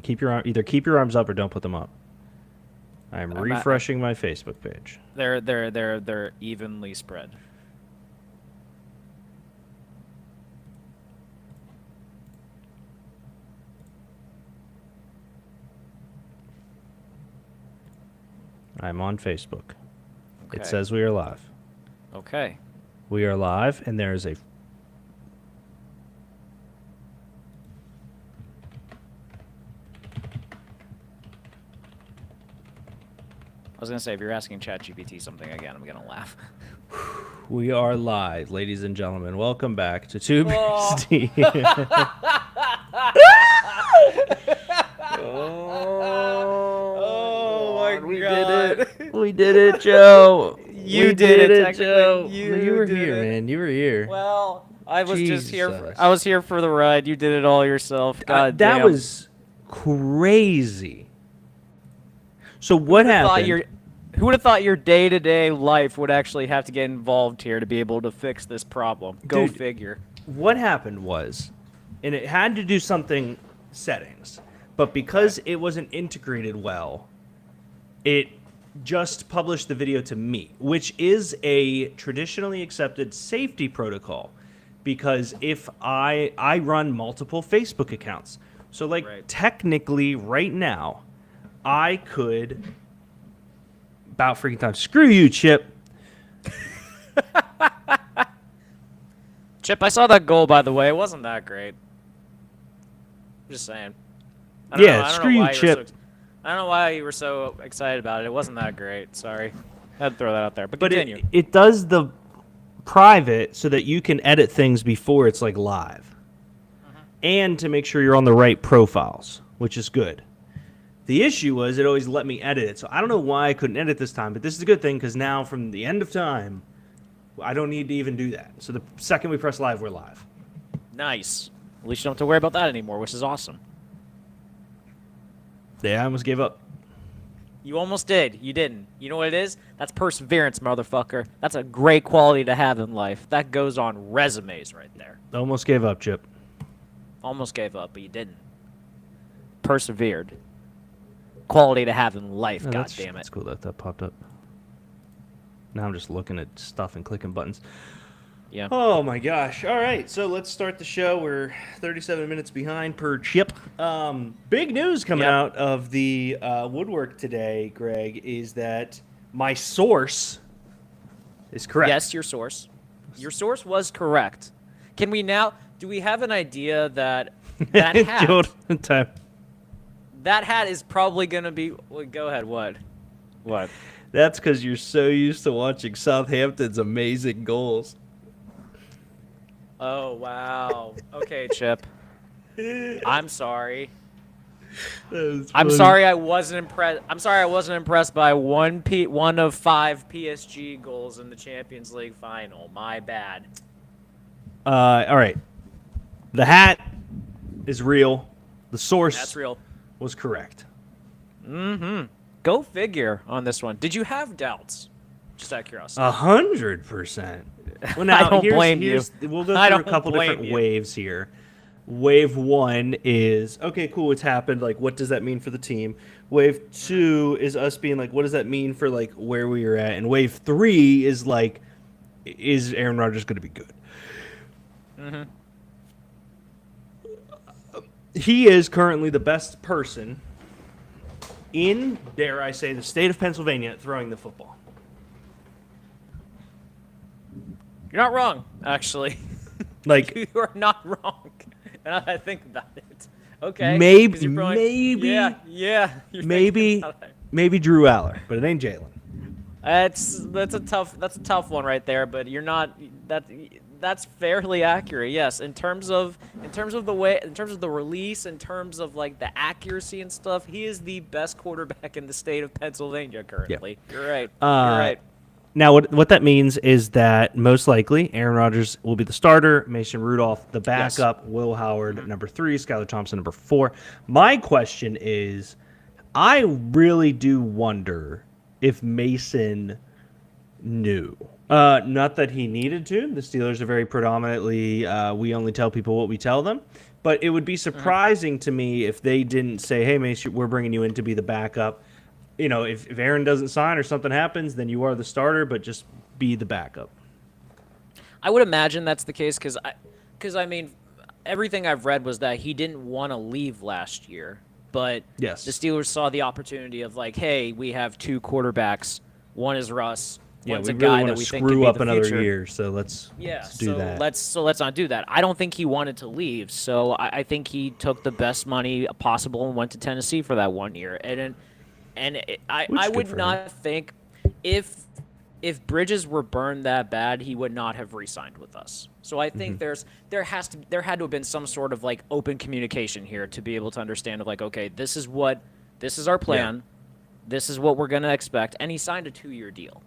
Either keep your arms up or don't put them up. I'm refreshing my Facebook page. They're evenly spread. I'm on Facebook. Okay. It says we are live. Okay. We are live, and there is a... I was gonna say, if you're asking ChatGPT something again, I'm gonna laugh. We are live, ladies and gentlemen. Welcome back to Two Beers Tea. Oh my God. We did it, Joe. You did it, Joe. You were did here, it. man. You were here. Well, I was just here. Jesus. I was here for the ride. You did it all yourself. God that damn. was crazy. So what happened? Who would have thought your day-to-day life would actually have to get involved here to be able to fix this problem? Go Dude, figure. What happened was, and it had to do something settings, but because it wasn't integrated well, it just published the video to me, which is a traditionally accepted safety protocol, because if I run multiple Facebook accounts, so like technically right now, I could about freaking time. Screw you, Chip. Chip, I saw that goal, by the way. It wasn't that great. Just saying. Screw you, Chip. I don't know why you were so excited about it. It wasn't that great. Sorry. I had to throw that out there. But continue. It does the private so that you can edit things before it's like live. And to make sure you're on the right profiles, which is good. The issue was it always let me edit it. So I don't know why I couldn't edit this time, but this is a good thing because now from the end of time, I don't need to even do that. So the second we press live, we're live. Nice. At least you don't have to worry about that anymore, which is awesome. Yeah, I almost gave up. You almost did. You didn't. You know what it is? That's perseverance, motherfucker. That's a great quality to have in life. That goes on resumes right there. Almost gave up, Chip. Almost gave up, but you didn't. Persevered. Quality to have in life, God damn it. That's cool that popped up. Now I'm just looking at stuff and clicking buttons. Yeah. Oh my gosh. All right, so let's start the show. We're 37 minutes behind per Chip. Big news coming out of the woodwork today, Greg, is that my source is correct. Yes, your source. Your source was correct. Can we now, do we have an idea that that hat... That hat is probably going to be... Well, go ahead. What? That's because you're so used to watching Southampton's amazing goals. Oh, wow. Okay, Chip. I'm sorry. I'm sorry I wasn't impressed. I'm sorry I wasn't impressed by one of 5 PSG goals in the Champions League final. My bad. All right. The hat is real. The source... That's real. Was correct. Mm-hmm. Go figure on this one. Did you have doubts? Just out of curiosity. 100%. Well, now, I don't blame you. We'll go through a couple different waves here. Wave 1 is, okay, cool, it's happened. Like, what does that mean for the team? Wave 2 is us being like, what does that mean for, like, where we are at? And wave 3 is, like, is Aaron Rodgers going to be good? Mm-hmm. He is currently the best person in, dare I say, the state of Pennsylvania at throwing the football. You're not wrong, actually. Like you are not wrong. Now that I think about it. Okay. Maybe, maybe Drew Aller, but it ain't Jalen. That's a tough one right there. But you're not that's fairly accurate. Yes, in terms of the release, in terms of like the accuracy and stuff, he is the best quarterback in the state of Pennsylvania currently. Yeah. You're right. You're right. Now, what that means is that most likely Aaron Rodgers will be the starter, Mason Rudolph the backup, yes. Will Howard number 3, Skylar Thompson number 4. My question is, I really do wonder if Mason knew. Not that he needed to. The Steelers are very predominantly, we only tell people what we tell them. But it would be surprising to me if they didn't say, hey, Mace, we're bringing you in to be the backup. You know, if Aaron doesn't sign or something happens, then you are the starter, but just be the backup. I would imagine that's the case because I mean, everything I've read was that he didn't want to leave last year, but Yes. the Steelers saw the opportunity of like, hey, we have 2 quarterbacks. One is Russ. Yeah, One's we a really guy want that to we think could screw be up the another future. year, so let's do that. Let's not do that. I don't think he wanted to leave, so I think he took the best money possible and went to Tennessee for that 1 year. I would not think if Bridges were burned that bad, he would not have re-signed with us. So I think there had to have been some sort of like open communication here to be able to understand of like, okay, this is our plan. Yeah. This is what we're going to expect. And he signed a 2-year deal.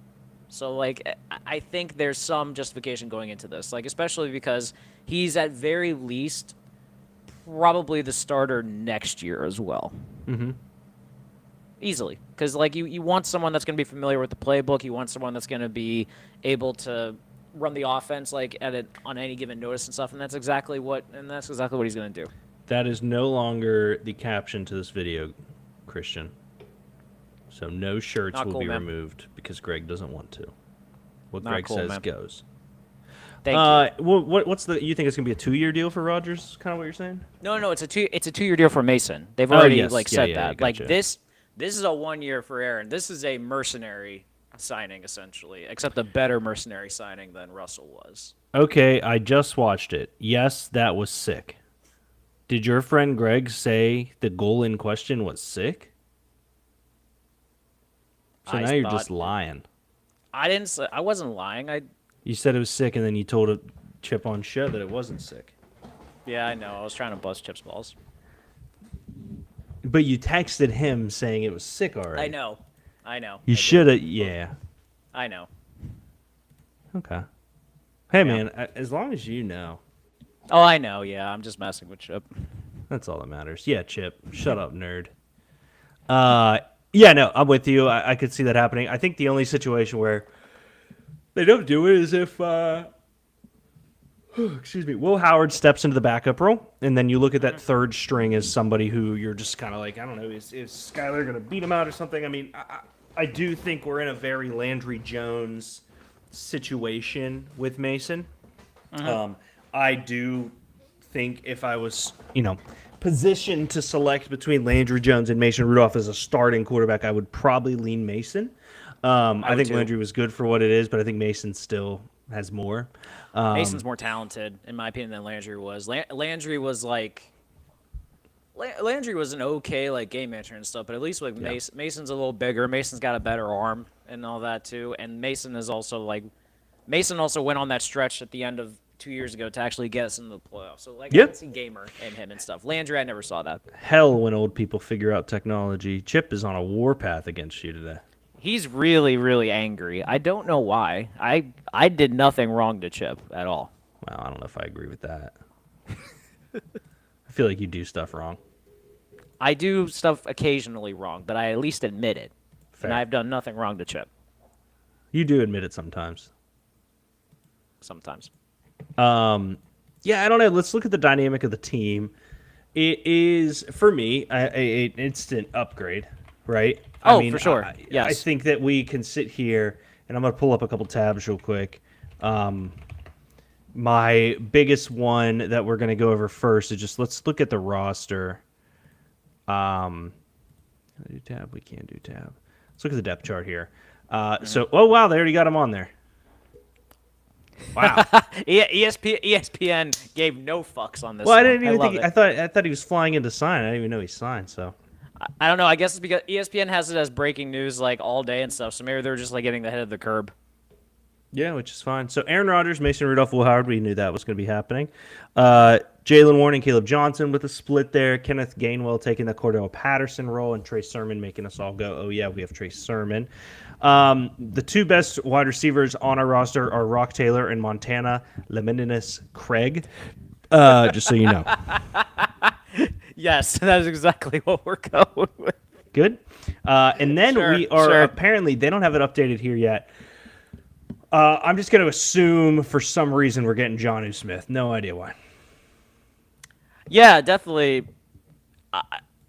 So, like, I think there's some justification going into this, like, especially because he's at very least probably the starter next year as well. Mm-hmm. Easily. Because, like, you want someone that's going to be familiar with the playbook. You want someone that's going to be able to run the offense, like, on any given notice and stuff. And that's exactly what he's going to do. That is no longer the caption to this video, Christian. So no shirts Not will cool, be man. removed because Greg doesn't want to. What Not Greg cool, says man. goes. Thank you. What's the? You think it's gonna be a 2-year deal for Rodgers? Kind of what you're saying? No, it's a 2-year deal for Mason. They've already yes. said Yeah, that. gotcha. Like this is a 1 year for Aaron. This is a mercenary signing essentially, except a better mercenary signing than Russell was. Okay, I just watched it. Yes, that was sick. Did your friend Greg say the goal in question was sick? So now you're just lying. I wasn't lying. You said it was sick, and then you told a Chip on show that it wasn't sick. Yeah, I know. I was trying to bust Chip's balls. But you texted him saying it was sick already. I know. You should have. Yeah. I know. Okay. Hey, man, as long as you know. Oh, I know. Yeah, I'm just messing with Chip. That's all that matters. Yeah, Chip. Shut up, nerd. Yeah, no, I'm with you. I could see that happening. I think the only situation where they don't do it is if, excuse me, Will Howard steps into the backup role, and then you look at that third string as somebody who you're just kind of like, I don't know, is Skyler going to beat him out or something? I mean, I do think we're in a very Landry Jones situation with Mason. I do think if I was, positioned to select between Landry Jones and Mason Rudolph as a starting quarterback, I would probably lean Mason. I think Landry was good for what it is, but I think Mason still has more. Mason's more talented, in my opinion, than Landry was. Landry was an okay game manager and stuff, but at least Mason's a little bigger. Mason's got a better arm and all that too. And Mason is also Mason also went on that stretch at the end of 2 years ago to actually get us into the playoffs. So I can see gamer in him and stuff. Landry, I never saw that. Hell, when old people figure out technology. Chip is on a warpath against you today. He's really, really angry. I don't know why. I did nothing wrong to Chip at all. Well, I don't know if I agree with that. I feel like you do stuff wrong. I do stuff occasionally wrong, but I at least admit it. Fair. And I've done nothing wrong to Chip. You do admit it sometimes. Sometimes. Yeah, I don't know. Let's look at the dynamic of the team. It is, for me, an instant upgrade, right? For sure. Yes. I think that we can sit here, and I'm going to pull up a couple tabs real quick. My biggest one that we're going to go over first is just let's look at the roster. Can I do tab? We can't do tab. Let's look at the depth chart here. So, oh, wow, they already got him on there. Wow. ESPN gave no fucks on this. Well, one. I didn't even think. it. I thought he was flying in to sign. I didn't even know he signed. So I don't know. I guess it's because ESPN has it as breaking news all day and stuff. So maybe they're just getting the head of the curb. yeah, which is fine. So Aaron Rodgers, Mason Rudolph, Will Howard. We knew that was going to be happening. Jalen Warren and Caleb Johnson with a split there. Kenneth Gainwell taking the Cordell Patterson role, and Trey Sermon making us all go, oh yeah, we have Trey Sermon. The two best wide receivers on our roster are Rock Taylor and Montana Lemeninus Craig. Just so you know. Yes, that is exactly what we're going with. Good. And then we are apparently, they don't have it updated here yet. I'm just going to assume for some reason we're getting Jonnu Smith. No idea why. Yeah, definitely.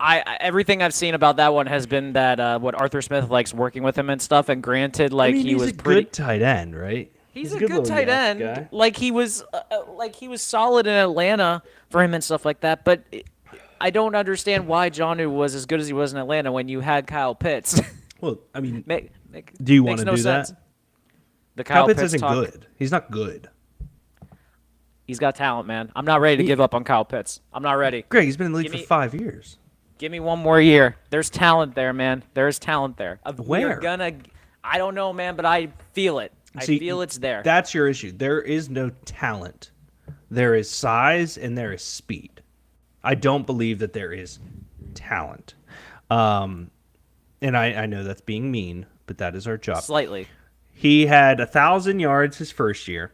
Everything I've seen about that one has been that what Arthur Smith likes working with him and stuff. And granted, I like mean, he he's a was pretty. good tight end, right? He's He's a a good good little tight yak end. guy. Like he was solid in Atlanta for him and stuff like that. But I don't understand why Jonnu was as good as he was in Atlanta when you had Kyle Pitts. Well, I mean, do you want Makes to no do sense. that? The Kyle Kyle Pitts Pitts isn't talk. good. He's not good. He's got talent, man. I'm not ready to give up on Kyle Pitts. I'm not ready. Greg, he's been in the league Give for me- 5 years. Give me one more year. There's talent there, man. There's talent there. Where? I don't know, man, but I feel it. I See, feel it's there. That's your issue. There is no talent. There is size and there is speed. I don't believe that there is talent. And I know that's being mean, but that is our job. Slightly. He had 1,000 yards his first year,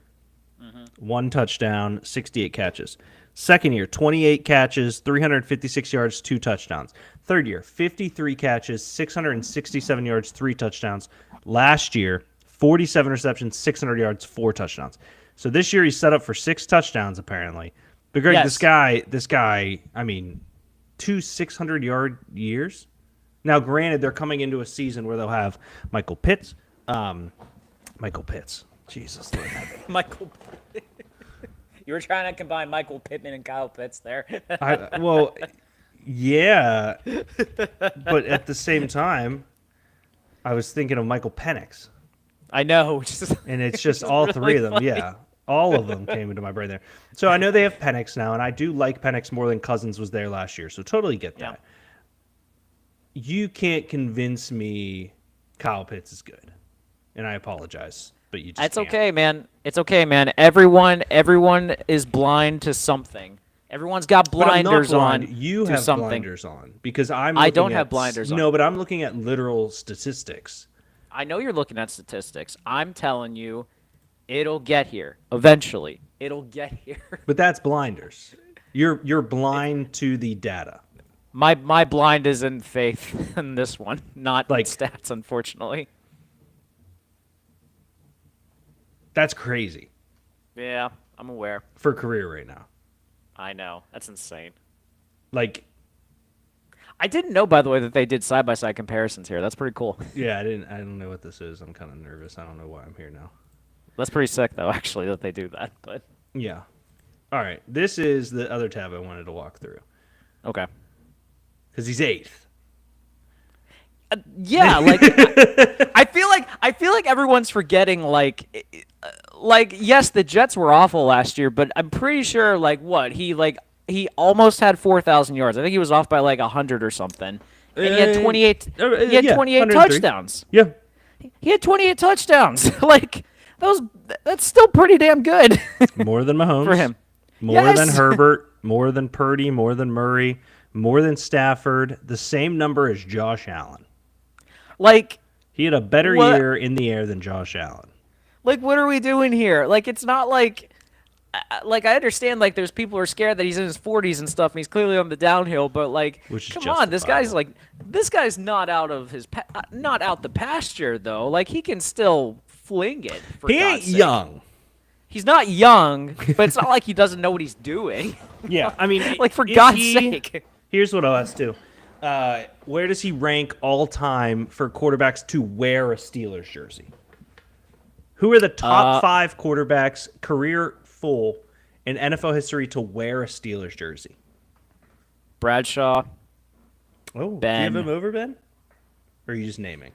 1 touchdown, 68 catches. Second year, 28 catches, 356 yards, 2 touchdowns. Third year, 53 catches, 667 yards, 3 touchdowns. Last year, 47 receptions, 600 yards, 4 touchdowns. So this year he's set up for 6 touchdowns apparently. But Greg, Yes. this guy, I mean, 2 600-yard years. Now, granted, they're coming into a season where they'll have Michael Pitts. Jesus, Lord have mercy. Michael. You were trying to combine Michael Pittman and Kyle Pitts there. Well, yeah, but at the same time, I was thinking of Michael Penix, I know. and it's just all really three of them. funny. Yeah, all of them came into my brain there. So I know they have Penix now, and I do like Penix more than Cousins was there last year. So totally get that. You can't convince me Kyle Pitts is good, and I apologize, but you just It's can't. okay, man. It's okay, man. Everyone is blind to something. Everyone's got But I'm not blinders blind. on. You to have something. blinders on because I'm. I looking don't at have blinders on. No, but I'm looking at literal statistics. I know you're looking at statistics. I'm telling you, it'll get here eventually. It'll get here. But that's blinders. You're blind to the data. My blind is in faith in this one, not Like- stats, unfortunately. That's crazy Yeah, I'm aware. for a career right now. I know. That's insane. Like, I didn't know, by the way, that they did side-by-side comparisons here. That's pretty cool. yeah, I don't know what this is. I'm kind of nervous. I don't know why I'm here now. That's pretty sick, though, actually, that they do that. But Yeah. All right. This is the other tab I wanted to walk through okay. because he's 8th. Yeah, like I feel like everyone's forgetting like yes, the Jets were awful last year, but I'm pretty sure he almost had 4,000 yards. I think he was off by like 100 or something. And he had 28 he had yeah, 28 103. touchdowns. Yeah. He had 28 touchdowns. Like that's still pretty damn good More than Mahomes. for him. More Yes! than Herbert. More than Purdy. More than Murray. More than Stafford. The same number as Josh Allen. Like He had a better What? year in the air than Josh Allen. what are we doing here? Like it's not like I understand like there's people who are scared that he's in his 40s and stuff and he's clearly on the downhill, but like Which is come on, this justifiable. guy's not out of his not out the pasture though. Like he can still fling it. For He ain't God's sake. young. He's not young, but it's not like he doesn't know what he's doing. Yeah, I mean, Like for is God's he- sake. Here's what I'll ask too. Where does he rank all time for quarterbacks to wear a Steelers jersey? Who are the top 5 quarterbacks career full in NFL history to wear a Steelers jersey? Bradshaw. Oh, Ben. Do you have him over Ben? Or are you just naming?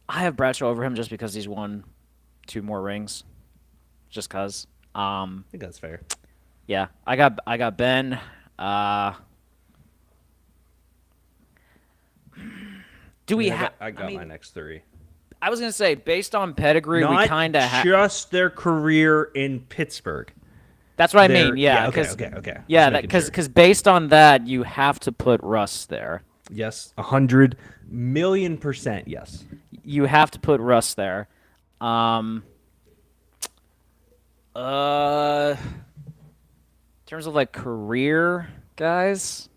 I have Bradshaw over him just because he's won 2 more rings. Just cause. I think that's fair. Yeah, I got Ben. Do we have? I got my next 3. I was gonna say, based on pedigree, we Not kind of have. just their career in Pittsburgh. That's what I Their- mean. Yeah. okay, 'cause- okay. Yeah, Just making because sure. based on that, you have to put Russ there. Yes, 100,000,000% yes. You have to put Russ there. In terms of like career guys,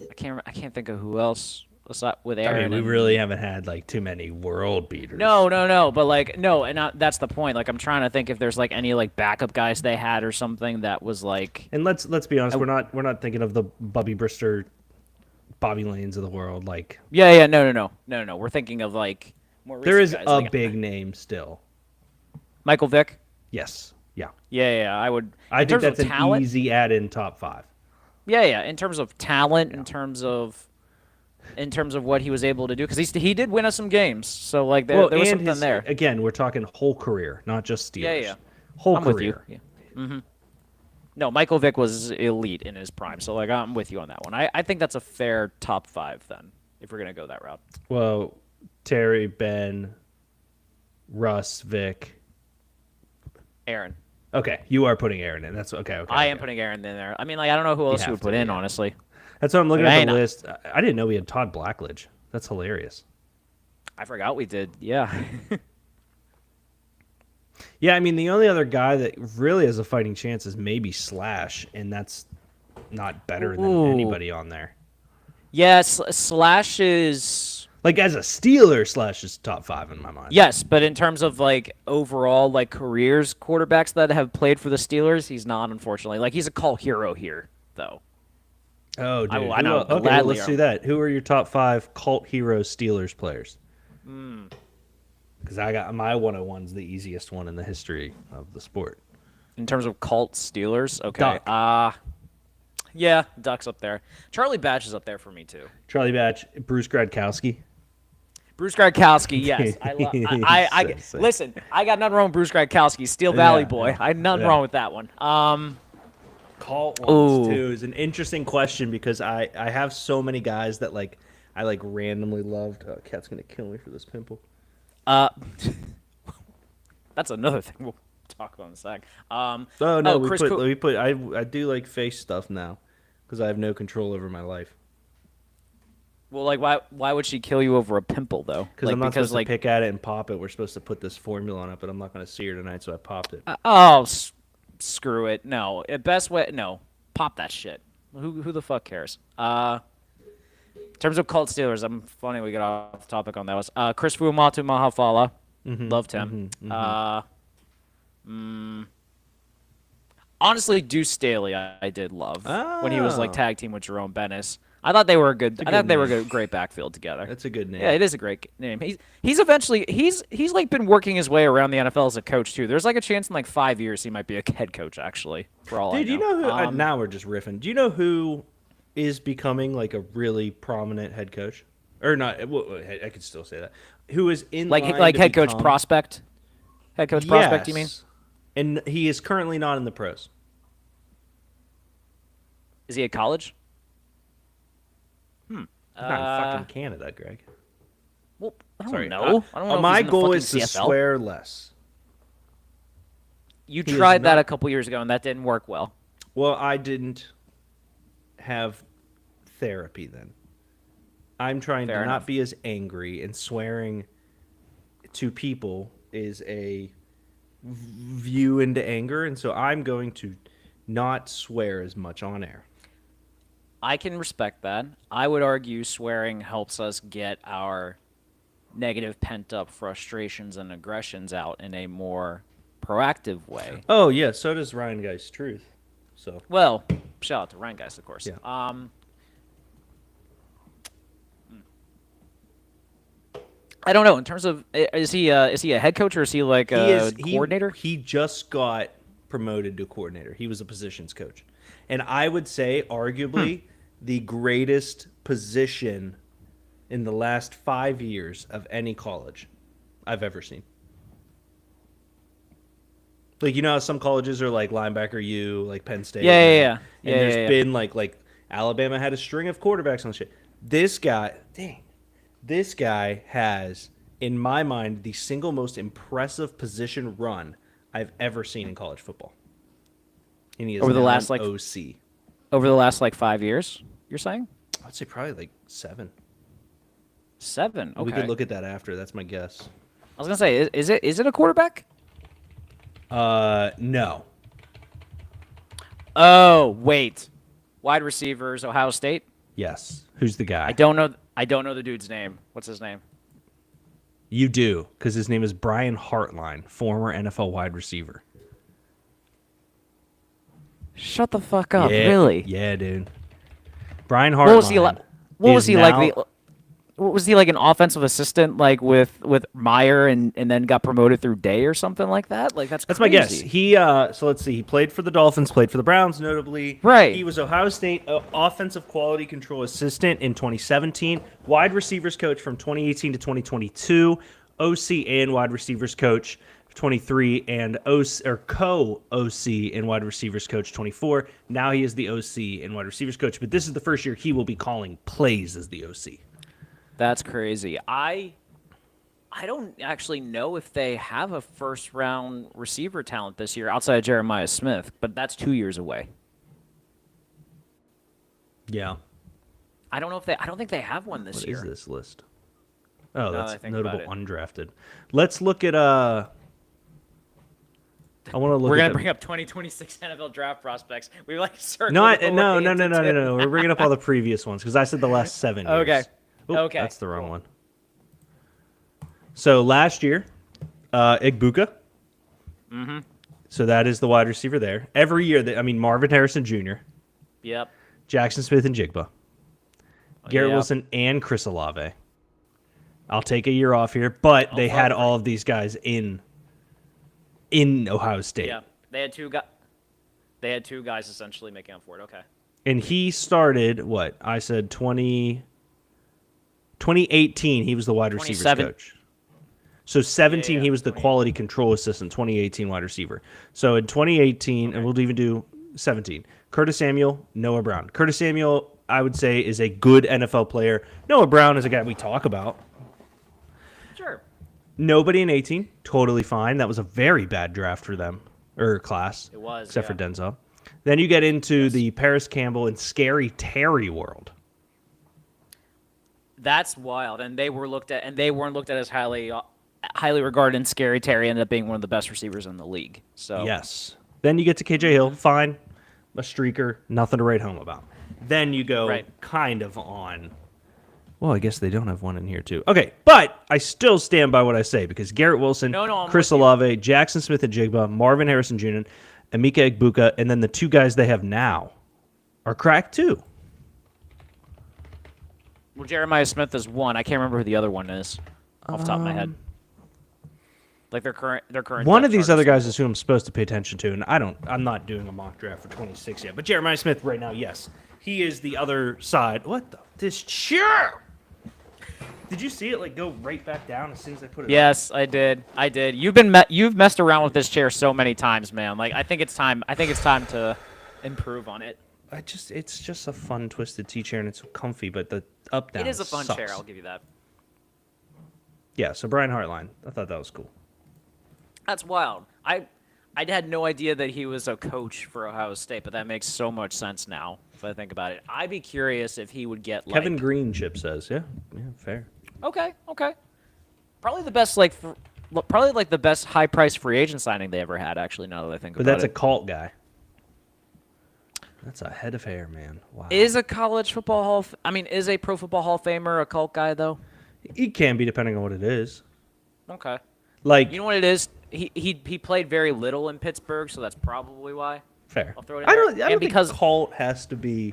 I can't think of who else with I Aaron. mean, we really haven't had like too many world beaters. No, but like no, and that's the point. Like I'm trying to think if there's like any like backup guys they had or something that was like. And let's be honest, we're not thinking of the Bubby Brister, Bobby Lanes of the world. Like, Yeah, no. We're thinking of like more. There is guys, a like, big name still. Michael Vick. Yes. Yeah. Yeah. I would. I in think terms that's of an talent, easy add-in top 5. Yeah. In terms of talent, in terms of what he was able to do, because he did win us some games. So like there was something there. Again, we're talking whole career, not just Steelers. Yeah. Whole I'm career. with you. Yeah. No, Michael Vick was elite in his prime. So like I'm with you on that one. I think that's a fair top 5 then, if we're gonna go that route. Well, Terry, Ben, Russ, Vic, Aaron. Okay, you are putting Aaron in. That's okay. I am putting Aaron in there. I mean, like I don't know who else you would put in, honestly. That's what I'm looking Like, at the list. I didn't know we had Todd Blackledge. That's hilarious. I forgot we did. Yeah. Yeah, I mean the only other guy that really has a fighting chance is maybe Slash, and that's not better than anybody on there. Yes, Slash is like as a Steeler, Slash is top 5 in my mind. Yes, but in terms of like overall like careers, quarterbacks that have played for the Steelers, he's not, unfortunately. Like he's a cult hero here, though. Oh, dude. I know. Okay, let's do that. Who are your top 5 cult hero Steelers players? Because I got my 101's the easiest one in the history of the sport. In terms of cult Steelers, okay. Duck. Yeah, Duck's up there. Charlie Batch is up there for me too. Charlie Batch, Bruce Gradkowski. Bruce Gradkowski, yes. Listen, I got nothing wrong with Bruce Gradkowski. Steel Valley boy. I had nothing wrong with that one. Cult ones too is an interesting question because I have so many guys that like I like randomly loved. Oh, Cat's gonna kill me for this pimple. That's another thing we'll talk about in a sec. I do like face stuff now because I have no control over my life. Well, like why would she kill you over a pimple though? Because I'm not supposed to pick at it and pop it. We're supposed to put this formula on it, but I'm not going to see her tonight, so I popped it. Screw it. No, best way. No, pop that shit. Who the fuck cares? In terms of cult Steelers, I'm funny we got off the topic on that. Was Chris Fuamatu Mahafala. Loved him. Honestly, Deuce Staley, I did love when he was like tag team with Jerome Bennis. I thought they were good. I thought they were a great backfield together. That's a good name. Yeah, it is a great name. He's eventually he's like been working his way around the NFL as a coach too. There's like a chance in like 5 years he might be a head coach actually. For all dude, I know. You know who? Now we're just riffing. Do you know who is becoming like a really prominent head coach? Or not? I could still say that. Who is in like head coach prospect? Head coach prospect? You mean? And he is currently not in the pros. Is he at college? Not in fucking Canada, Greg. Well, I don't know. I don't know. My goal is to CFL. swear less. You tried that a couple years ago, and that didn't work well. Well, I didn't have therapy then. I'm trying to not be as angry, and swearing to people is a view into anger, and so I'm going to not swear as much on air. I can respect that. I would argue swearing helps us get our negative pent-up frustrations and aggressions out in a more proactive way. Oh, yeah, so does Ryan Geist Truth. So well, shout out to Ryan Geist, of course. Yeah. I don't know. In terms of, is he a head coach or is he like a coordinator? He just got promoted to coordinator. He was a positions coach. And I would say, arguably, the greatest position in the last 5 years of any college I've ever seen. Like, you know how some colleges are like linebacker U, like Penn State? Yeah. And there's been like Alabama had a string of quarterbacks on the shit. This guy has, in my mind, the single most impressive position run I've ever seen in college football. And he is over the last OC. Over the last 5 years, you're saying? I'd say probably like 7. 7. Okay. We could look at that after. That's my guess. I was gonna say, is it a quarterback? No. Oh wait, wide receivers, Ohio State. Yes. Who's the guy? I don't know. I don't know the dude's name. What's his name? You do, because his name is Brian Hartline, former NFL wide receiver. Shut the fuck up! Yeah, Really? Yeah, dude. Brian Hartline. What was he like? What was is he now- like? What was he like? An offensive assistant, like with Meyer, and then got promoted through Day or something like that? Like that's my guess. crazy. He so let's see. He played for the Dolphins, played for the Browns, notably. Right. He was Ohio State offensive quality control assistant in 2017, wide receivers coach from 2018 to 2022, OC and wide receivers coach 23, and co-OC and wide receivers coach 24. Now he is the OC and wide receivers coach, but this is the first year he will be calling plays as the OC. That's crazy. I don't actually know if they have a first round receiver talent this year outside of Jeremiah Smith, but that's 2 years away. Yeah. I don't think they have one this What year. is this list? Oh, Now that I that's think notable about undrafted. Let's look at I want to look. We're at gonna the- bring up 2026 NFL draft prospects. We like circled No, the no. way into We're bringing up all the previous ones because I said the last 7 years. Okay. Oop, Okay. That's the wrong one. So last year, Igbuka. Mm-hmm. So that is the wide receiver there. Every year, Marvin Harrison Jr., Yep. Jackson Smith and Jigba, Garrett Yep. Wilson, and Chris Olave. I'll take a year off here, but they had all of these guys in Ohio State. Yeah. They had two guys essentially making up for it. Okay. And he started, what? I said 2018, he was the wide receivers 27. coach. So 17, Yeah, he was the quality control assistant, 2018 wide receiver. So in 2018, and we'll even do 17, Curtis Samuel, Noah Brown. Curtis Samuel, I would say, is a good NFL player. Noah Brown is a guy we talk about. Sure. Nobody in 18, totally fine. That was a very bad draft for them, or class. It was, except for yeah. Denzel. Then you get into the Paris Campbell and Scary Terry world. That's wild, and they weren't looked at as highly regarded. And Scary Terry ended up being one of the best receivers in the league. So Yes. Then you get to KJ Hill, fine, a streaker, nothing to write home about. Then you go kind of on. Well, I guess they don't have one in here too. Okay, but I still stand by what I say because Garrett Wilson, I'm Chris with you. Olave, Jackson Smith and Jigba, Marvin Harrison Jr., Emeka Egbuka, and then the two guys they have now are cracked too. Well, Jeremiah Smith is one. I can't remember who the other one is off the top of my head. Like their current. One depth of these chart or other guys something. is who I'm supposed to pay attention to, and I'm not doing a mock draft for 26 yet. But Jeremiah Smith right now, yes, he is the other side. What the? This chair. Did you see it like go right back down as soon as I put it? Yes, I did. You've messed around with this chair so many times, man. Like I think it's time to improve on it. It's just a fun twisted T chair and it's so comfy, but the up down. It is a fun sucks. chair. I'll give you that. Yeah. So Brian Hartline, I thought that was cool. That's wild. I had no idea that he was a coach for Ohio State, but that makes so much sense now if I think about it. I'd be curious if he would get Kevin Green, Chip says, yeah, fair. Okay. Probably the best the best high price free agent signing they ever had. Actually, now that I think But about that's it. a cult guy. That's a head of hair, man. Wow. Is a college football is a pro football Hall of Famer a cult guy though? He can be depending on what it is. Okay. Like You know what it is? He played very little in Pittsburgh, so that's probably why. fair. I'll throw it in I there. don't And because think cult has to be.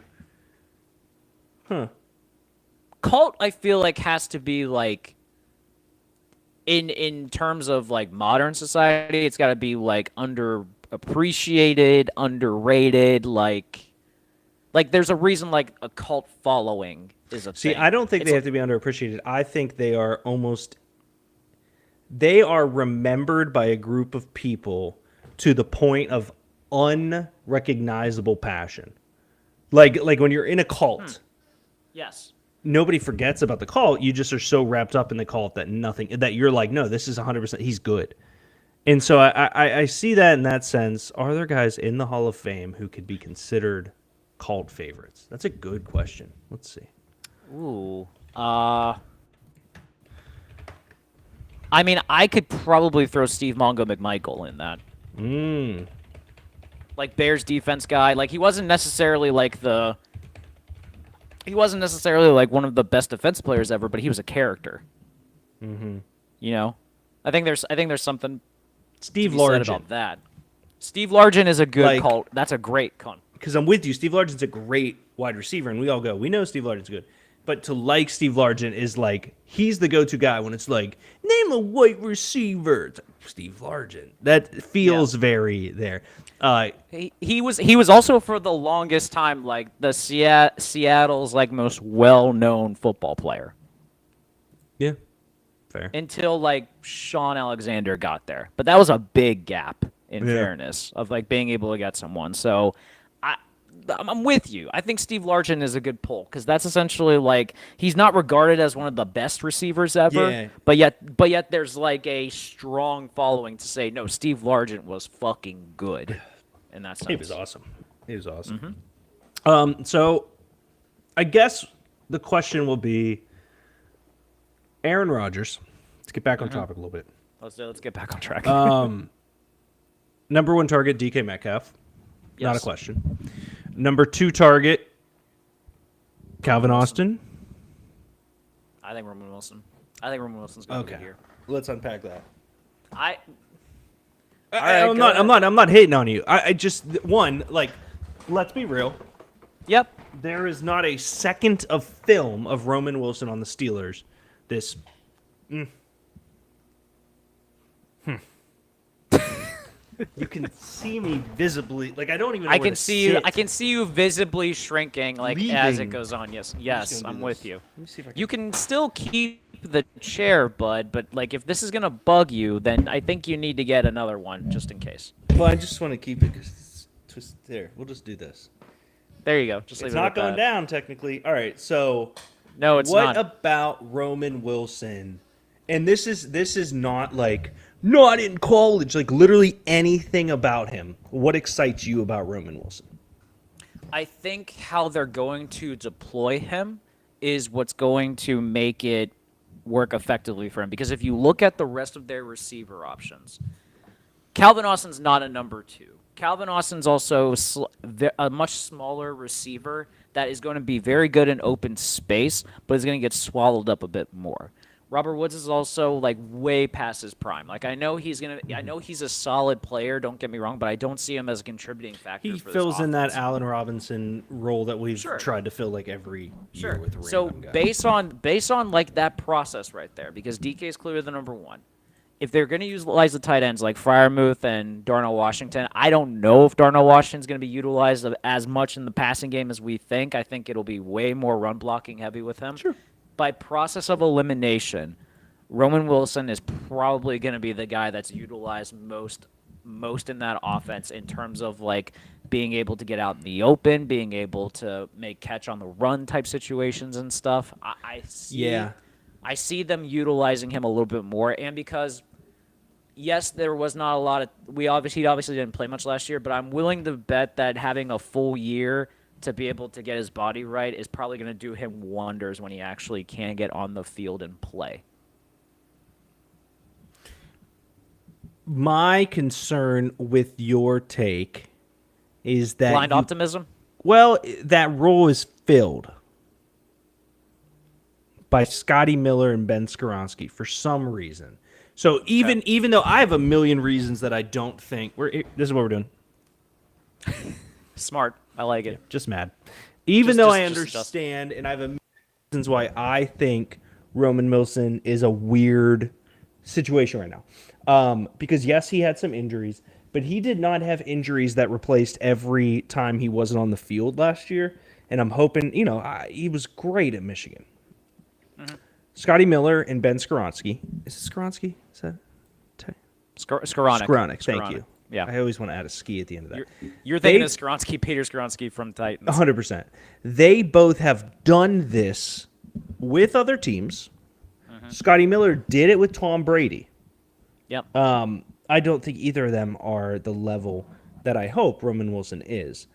cult, I feel like has to be like in terms of like modern society, it's got to be like underappreciated, underrated. Like there's a reason like a cult following is a See, thing. I don't think It's they have to be underappreciated. I think they are remembered by a group of people to the point of unrecognizable passion. Like when you're in a cult, Yes. nobody forgets about the cult. You just are so wrapped up in the cult that you're like, no, this is 100%. He's good. And so I see that in that sense. Are there guys in the Hall of Fame who could be considered cult favorites? That's a good question. Let's see. Ooh. I mean, I could probably throw Steve Mongo McMichael in that. Like Bears defense guy. Like he wasn't necessarily like the he wasn't necessarily like one of the best defense players ever, but he was a character. Mm-hmm. You know, I think there's something to Steve be said Largent. about that. Steve Largent is a good Like- call. That's a great con. Because I'm with you. Steve Largent's a great wide receiver, and we all go, we know Steve Largent's good. But to like Steve Largent is like, he's the go-to guy when it's like, name a wide receiver. It's like, Steve Largent. That feels very there. He was also for the longest time like the Seattle's like most well-known football player Yeah, fair. until like Sean Alexander got there. But that was a big gap in Yeah. fairness of like being able to get someone. So I'm with you. I think Steve Largent is a good pull because that's essentially like he's not regarded as one of the best receivers ever, Yeah. but yet there's like a strong following to say no, Steve Largent was fucking good, and that's He was awesome. He was awesome. So I guess the question will be Aaron Rodgers. Let's get back on topic a little bit. Let's get back on track. Number 1 target, DK Metcalf. Not a Yes. question. Number 2 target, Calvin Austin. I think Roman Wilson's gonna be here. Let's unpack that. Right, I'm go not hating on you. I just like, let's be real. Yep. There is not a second of film of Roman Wilson on the Steelers. You can see me visibly. Like I don't even know I where can to see you. sit. I can see you visibly shrinking, like as it Leaving. goes on. Yes, just yes, gonna do I'm this. with you. Let me see if I can- You can still keep the chair, bud, but like if this is gonna bug you, then I think you need to get another one just in case. Well, I just want to keep it because it's twist there. We'll just do this. There you go. Just leave It's it not at going that. down technically. All right, so No, it's what not. about Roman Wilson? And this is not like not in college, like literally anything about him. What excites you about Roman Wilson? I think how they're going to deploy him is what's going to make it work effectively for him. Because if you look at the rest of their receiver options, Calvin Austin's not a number 2. Calvin Austin's also a much smaller receiver that is going to be very good in open space, but is going to get swallowed up a bit more. Robert Woods is also like way past his prime. Like I know he's a solid player. Don't get me wrong, but I don't see him as a contributing factor. He for this fills in that offense. Allen Robinson role that we've Sure. tried to fill like every year with a So random guy. based on like that process right there, because DK is clearly the number 1. If they're going to utilize the tight ends like Freiermuth and Darnell Washington, I don't know if Darnell Washington's going to be utilized as much in the passing game as we think. I think it'll be way more run blocking heavy with him. Sure. By process of elimination, Roman Wilson is probably going to be the guy that's utilized most in that offense in terms of like being able to get out in the open, being able to make catch on the run type situations and stuff. I see them utilizing him a little bit more, and because yes, there was not a lot of he obviously didn't play much last year, but I'm willing to bet that having a full year to be able to get his body right is probably going to do him wonders when he actually can get on the field and play. My concern with your take is that Blind optimism? well, that role is filled by Scotty Miller and Ben Skoronski for some reason. So even though I have a million reasons that I don't think this is what we're doing. Smart. I like it. Just mad. Even though I just understand and I have a million reasons why I think Roman Wilson is a weird situation right now. Because yes, he had some injuries, but he did not have injuries that replaced every time he wasn't on the field last year. And I'm hoping, he was great at Michigan. Mm-hmm. Scotty Miller and Ben Skoronski. Is it Skoronski? Is that Skoranek. Skoranek? Thank you. Yeah. I always want to add a ski at the end of that. You're thinking of Skoronski, Peter Skoronski from Titans. 100%. They both have done this with other teams. Mm-hmm. Scotty Miller did it with Tom Brady. Yep. I don't think either of them are the level that I hope Roman Wilson is.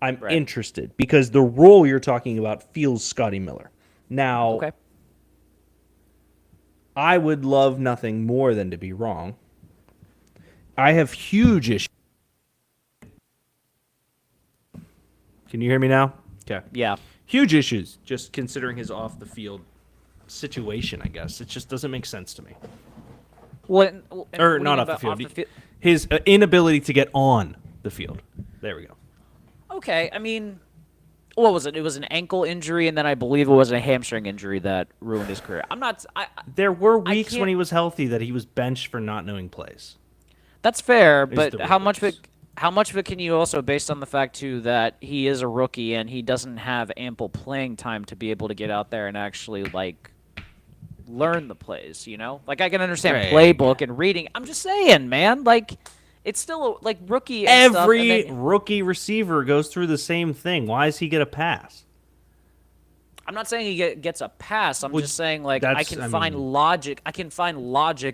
I'm interested because the role you're talking about feels Scotty Miller. Now, Okay. I would love nothing more than to be wrong. I have huge issues. Can you hear me now? Okay. Yeah. Huge issues, just considering his off the field situation. I guess it just doesn't make sense to me. What Or not off the field. His inability to get on the field. There we go. Okay, I mean, what was it? It was an ankle injury, and then I believe it was a hamstring injury that ruined his career. I'm not. There were weeks when he was healthy that he was benched for not knowing plays. That's fair, but how much of it can you also, based on the fact too that he is a rookie and he doesn't have ample playing time to be able to get out there and actually like learn the plays, you know? Like I can understand playbook and reading. I'm just saying, man, like it's still like rookie and Every stuff, and then, rookie receiver goes through the same thing. Why does he get a pass? I'm not saying he gets a pass. I'm just saying like I can find logic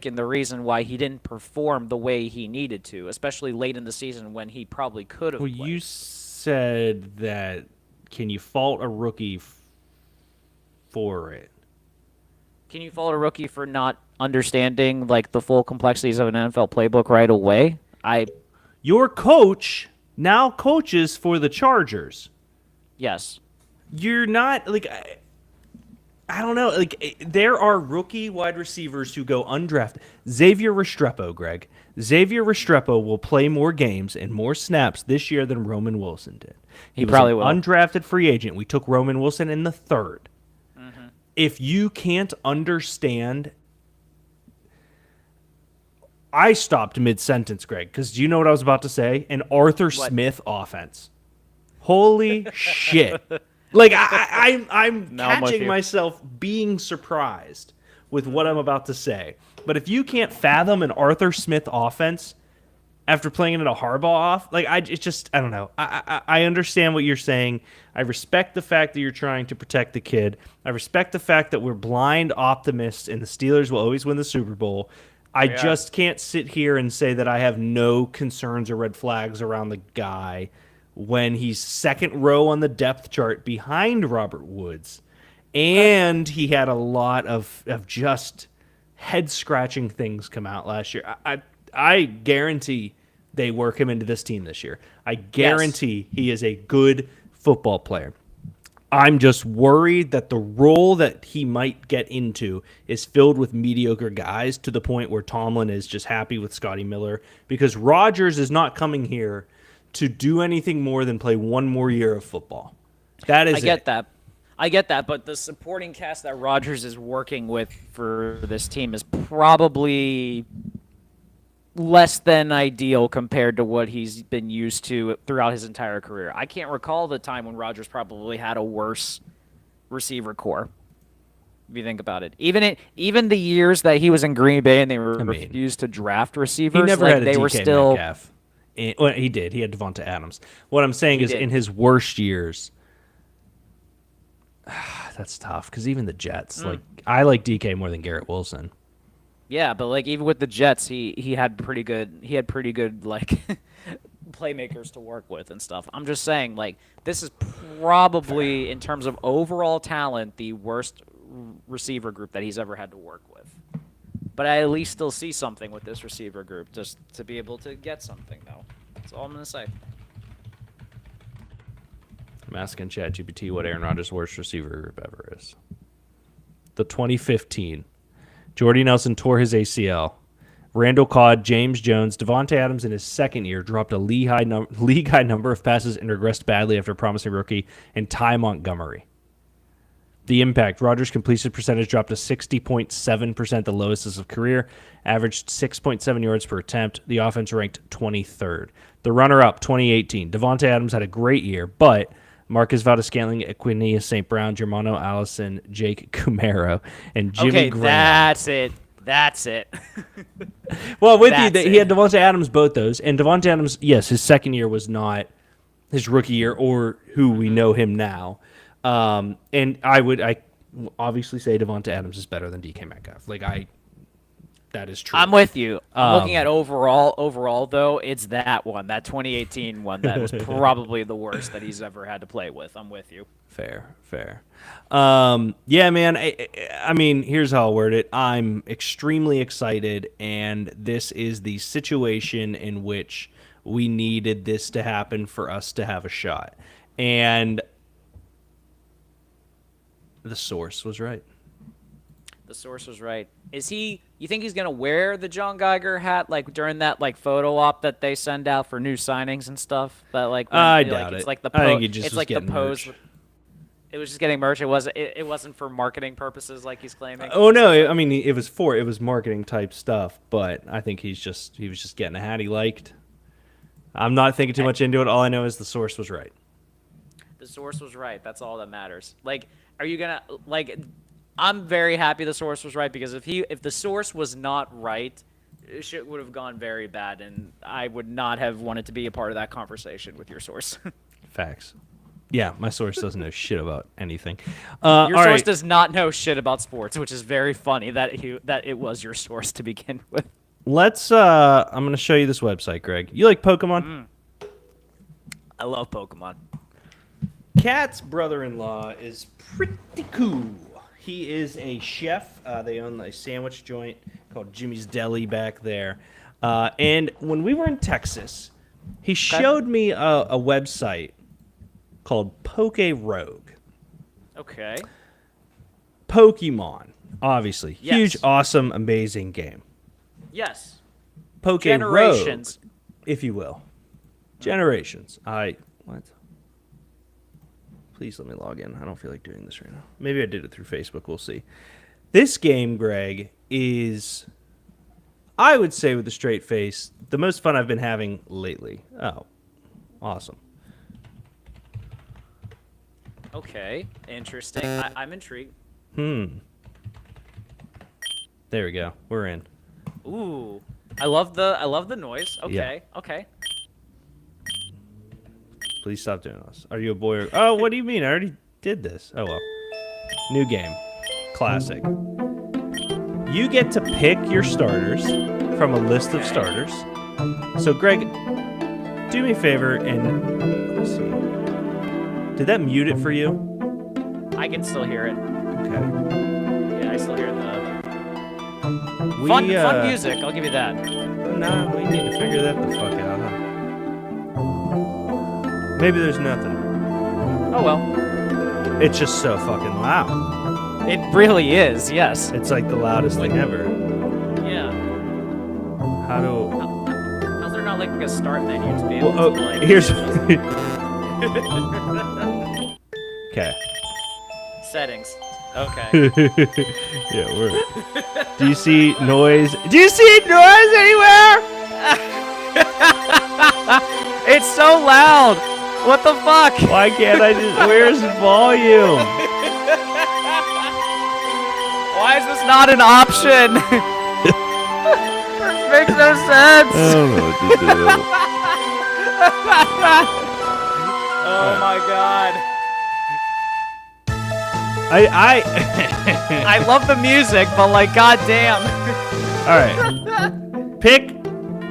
in the reason why he didn't perform the way he needed to, especially late in the season when he probably could have. Well, you said that can you fault a rookie for it? Can you fault a rookie for not understanding like the full complexities of an NFL playbook right away? Your coach now coaches for the Chargers. Yes. You're not like I don't know. Like there are rookie wide receivers who go undrafted. Xavier Restrepo, Greg. Xavier Restrepo will play more games and more snaps this year than Roman Wilson did. He was probably an will. Undrafted free agent. We took Roman Wilson in the 3rd. Mm-hmm. If you can't understand, I stopped mid-sentence, Greg, because do you know what I was about to say? An Arthur Smith offense. Holy shit. Like, I'm catching myself being surprised with what I'm about to say. But if you can't fathom an Arthur Smith offense after playing in a Harbaugh off, like, I don't know. I understand what you're saying. I respect the fact that you're trying to protect the kid. I respect the fact that we're blind optimists and the Steelers will always win the Super Bowl. I just can't sit here and say that I have no concerns or red flags around the guy when he's second row on the depth chart behind Robert Woods. And he had a lot of just head-scratching things come out last year. I guarantee they work him into this team this year. I guarantee he is a good football player. I'm just worried that the role that he might get into is filled with mediocre guys to the point where Tomlin is just happy with Scotty Miller because Rodgers is not coming here to do anything more than play one more year of football. That is I get that, but the supporting cast that Rodgers is working with for this team is probably less than ideal compared to what he's been used to throughout his entire career. I can't recall the time when Rodgers probably had a worse receiver core. If you think about it, even the years that he was in Green Bay and they refused to draft receivers, he never had a they DK were still. Metcalf. Well, he did. He had Devonta Adams. What I'm saying is, in his worst years, that's tough because even the Jets, like I like DK more than Garrett Wilson. Yeah, but like even with the Jets, he had pretty good like playmakers to work with and stuff. I'm just saying like this is probably in terms of overall talent the worst receiver group that he's ever had to work with. But I at least still see something with this receiver group just to be able to get something though. That's all I'm going to say. I'm asking ChatGPT what Aaron Rodgers' worst receiver group ever is. The 2015. Jordy Nelson tore his ACL. Randall Cobb, James Jones, Devonta Adams in his second year dropped a league-high number of passes and regressed badly after a promising rookie, and Ty Montgomery. The impact. Rodgers' completion percentage dropped to 60.7%, the lowest of his career, averaged 6.7 yards per attempt. The offense ranked 23rd. The runner-up, 2018. Devonta Adams had a great year, but Marcus Valdes-Scantling, Equanius St. Brown, Germano Allison, Jake Kumaro, and Jimmy Graham. That's it. Well, with you, he had Devonta Adams, both those. And Devonta Adams, yes, his second year was not his rookie year or who we know him now. And I obviously say Devonta Adams is better than DK Metcalf. That is true. I'm with you. I'm looking at overall though, it's that 2018 one that was probably the worst that he's ever had to play with. I'm with you. Fair. Yeah, man. I mean, here's how I'll word it. I'm extremely excited, and this is the situation in which we needed this to happen for us to have a shot. And The source was right. The source was right. Is he? You think he's gonna wear the John Geiger hat like during that like photo op that they send out for new signings and stuff? That like when, I like, doubt it's it. like the I think he just it's was like the getting pose. merch. It was just getting merch. It wasn't for marketing purposes like he's claiming. Oh no! I mean, it was marketing type stuff, but I think he was just getting a hat he liked. I'm not thinking too much into it. All I know is the source was right. The source was right. That's all that matters. Like, are you gonna like? I'm very happy the source was right because if the source was not right, shit would have gone very bad, and I would not have wanted to be a part of that conversation with your source. Facts. Yeah, my source doesn't know shit about anything. Your all source right. does not know shit about sports, which is very funny that it was your source to begin with. Let's. I'm gonna show you this website, Greg. You like Pokemon? I love Pokemon. Kat's brother-in-law is pretty cool. He is a chef. They own a sandwich joint called Jimmy's Deli back there. And when we were in Texas, he showed me a website called Poke Rogue. Okay. Pokemon, obviously. Yes. Huge, awesome, amazing game. Yes. Poke Generations. Rogue, if you will. Generations. What? Please let me log in. I don't feel like doing this right now. Maybe I did it through Facebook. We'll see. This game, Greg, is, I would say with a straight face, the most fun I've been having lately. Oh, awesome. Okay. Interesting. I'm intrigued. There we go. We're in. Ooh. I love the noise. Okay. Yeah. Okay. Please stop doing this. Are you a boy or... Oh, what do you mean? I already did this. Oh, well. New game. Classic. You get to pick your starters from a list of starters. So, Greg, do me a favor and... Let's see. Did that mute it for you? I can still hear it. Okay. Yeah, I still hear the fun music. I'll give you that. Nah, we need to figure that the fuck out, huh? Maybe there's nothing. Oh well. It's just so fucking loud. It really is. Yes. It's like the loudest thing ever. Yeah. How's there not like a start menu to be able to like? Here's. Okay. Settings. Okay. Yeah, we're. Do you see noise? Do you see noise anywhere? It's so loud. What the fuck? Why can't I just? Where's volume? Why is this not an option? This makes no sense. I don't know what to do. Oh my god. I love the music, but like, goddamn. All right. Pick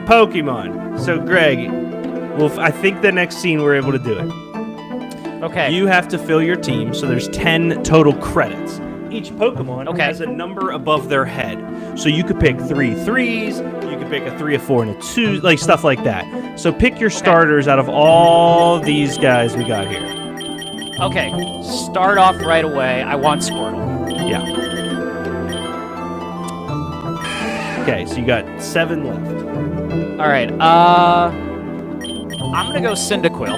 Pokemon. So, Greg, well, I think the next scene we're able to do it. Okay. You have to fill your team, so there's 10 total credits. Each Pokemon has a number above their head. So you could pick 3 threes, you could pick a 3, a 4, and a 2, like stuff like that. So pick your starters out of all these guys we got here. Okay, start off right away. I want Squirtle. Yeah. Okay, so you got 7 left. All right. I'm gonna go Cyndaquil.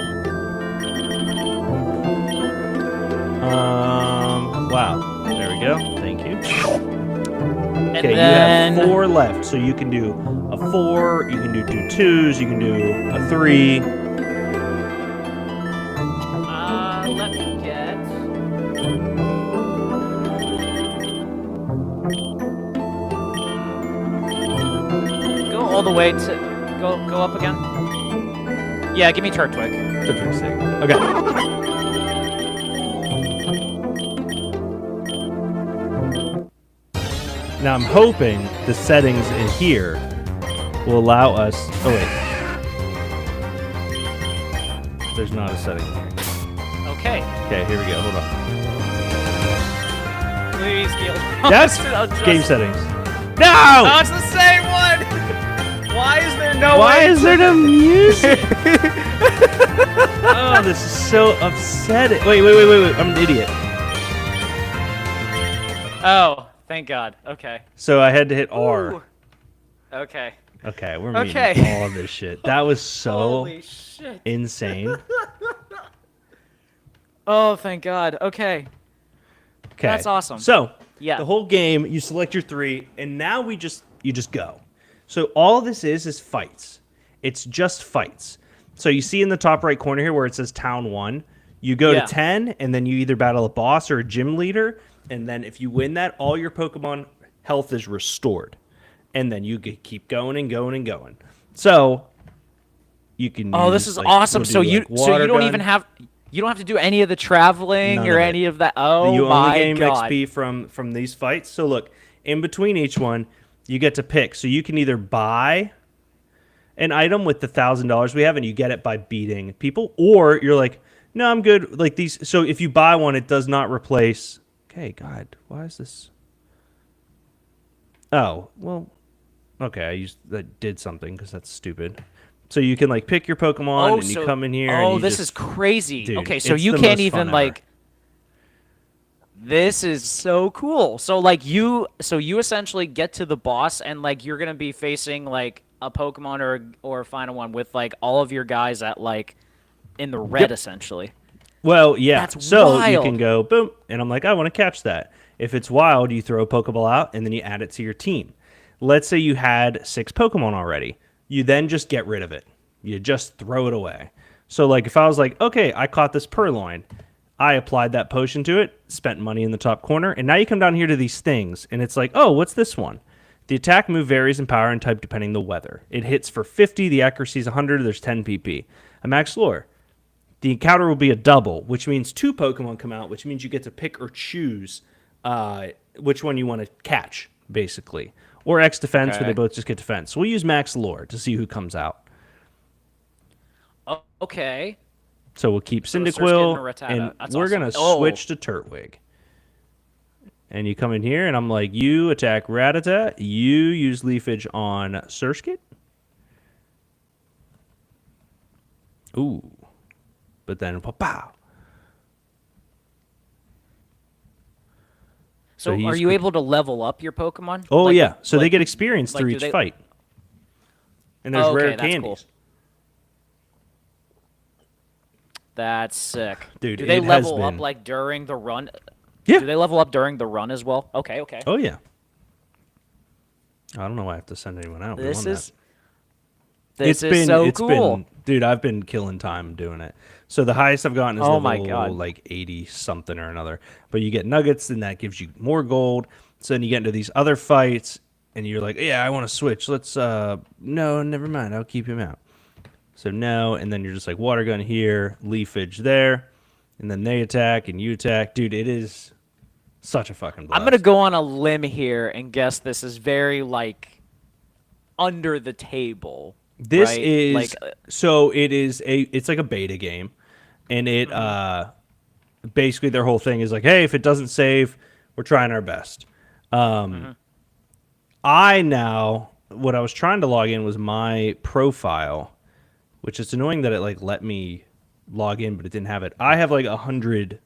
Wow. There we go. Thank you. And Okay, then... you have 4 left, so you can do a 4, you can do 2 2s, you can do a 3. Let me get... Go all the way to... Go up again? Yeah, give me Turtwig. Turtwig's sick. Okay. Now I'm hoping the settings in here will allow us... Oh, wait. There's not a setting here. Okay. Okay, here we go. Hold on. Please, Gil. That's game settings. No! Oh, it's the same one! Why is there no Why way is there no music? Oh, this is so upsetting. Wait. I'm an idiot. Oh, thank God. Okay. So I had to hit R. Ooh. Okay. Okay, we're meeting Okay. all this shit. That was so Holy shit. insane. Oh, thank God. Okay. Okay. That's awesome. So, Yeah. the whole game, you select your 3, and now you just go. So all this is fights. It's just fights. So you see in the top right corner here where it says Town 1, you go to 10, and then you either battle a boss or a gym leader, and then if you win that, all your Pokemon health is restored. And then you keep going and going and going. So you can this is awesome. So you don't even have to do any of the traveling None or of any it. of that. Oh You my only gain God. XP from these fights. So look, in between each one, you get to pick. So you can either buy an item with the $1,000 we have, and you get it by beating people, or you're like, no, I'm good. Like these. So if you buy one, it does not replace. Okay, God, why is this? Oh, well, okay, that did something because that's stupid. So you can like pick your Pokemon and you come in here. Oh, and this is crazy. Dude, okay, so it's you the can't most even fun like. This is so cool. So like you essentially get to the boss and like you're gonna be facing like a Pokemon or a final one with like all of your guys at like in the red essentially. Well, yeah. That's so wild. you can go boom, and I'm like, I want to catch that. If it's wild, you throw a Pokeball out, and then you add it to your team. Let's say you had 6 Pokemon already. You then just get rid of it. You just throw it away. So, like, if I was like, okay, I caught this Purloin. I applied that potion to it, spent money in the top corner, and now you come down here to these things, and it's like, oh, what's this one? The attack move varies in power and type depending on the weather. It hits for 50, the accuracy is 100, there's 10 PP. A max lore. The encounter will be a double, which means 2 Pokemon come out, which means you get to pick or choose which one you want to catch, basically. Or X defense, where they both just get defense. So we'll use max lore to see who comes out. Oh, okay. So we'll keep So Cyndaquil, and and we're going to switch to Turtwig. And you come in here, and I'm like, you attack Rattata, you use Leafage on Surskit. Ooh. But then, pow. So are you able to level up your Pokemon? Oh, like, yeah. So like, they get experience through each fight. And there's rare that's candies. cool. That's sick. Dude, do they it has level up been- like during the run? Yeah. Do they level up during the run as well? Okay, okay. Oh, yeah. I don't know why I have to send anyone out. This is It's so cool. Dude, I've been killing time doing it. So the highest I've gotten is Oh level my God. like 80 something or another. But you get nuggets, and that gives you more gold. So then you get into these other fights, and you're like, yeah, I want to switch. Let's no, never mind. I'll keep him out. So no, and then you're just like water gun here, leafage there, and then they attack and you attack. Dude, it is such a fucking blast. I'm gonna go on a limb here and guess this is very like under the table. This right? is like so it is it's like a beta game, and it basically their whole thing is like, hey, if it doesn't save, we're trying our best. I now what I was trying to log in was my profile, which is annoying that it like let me log in, but it didn't have it. I have like 100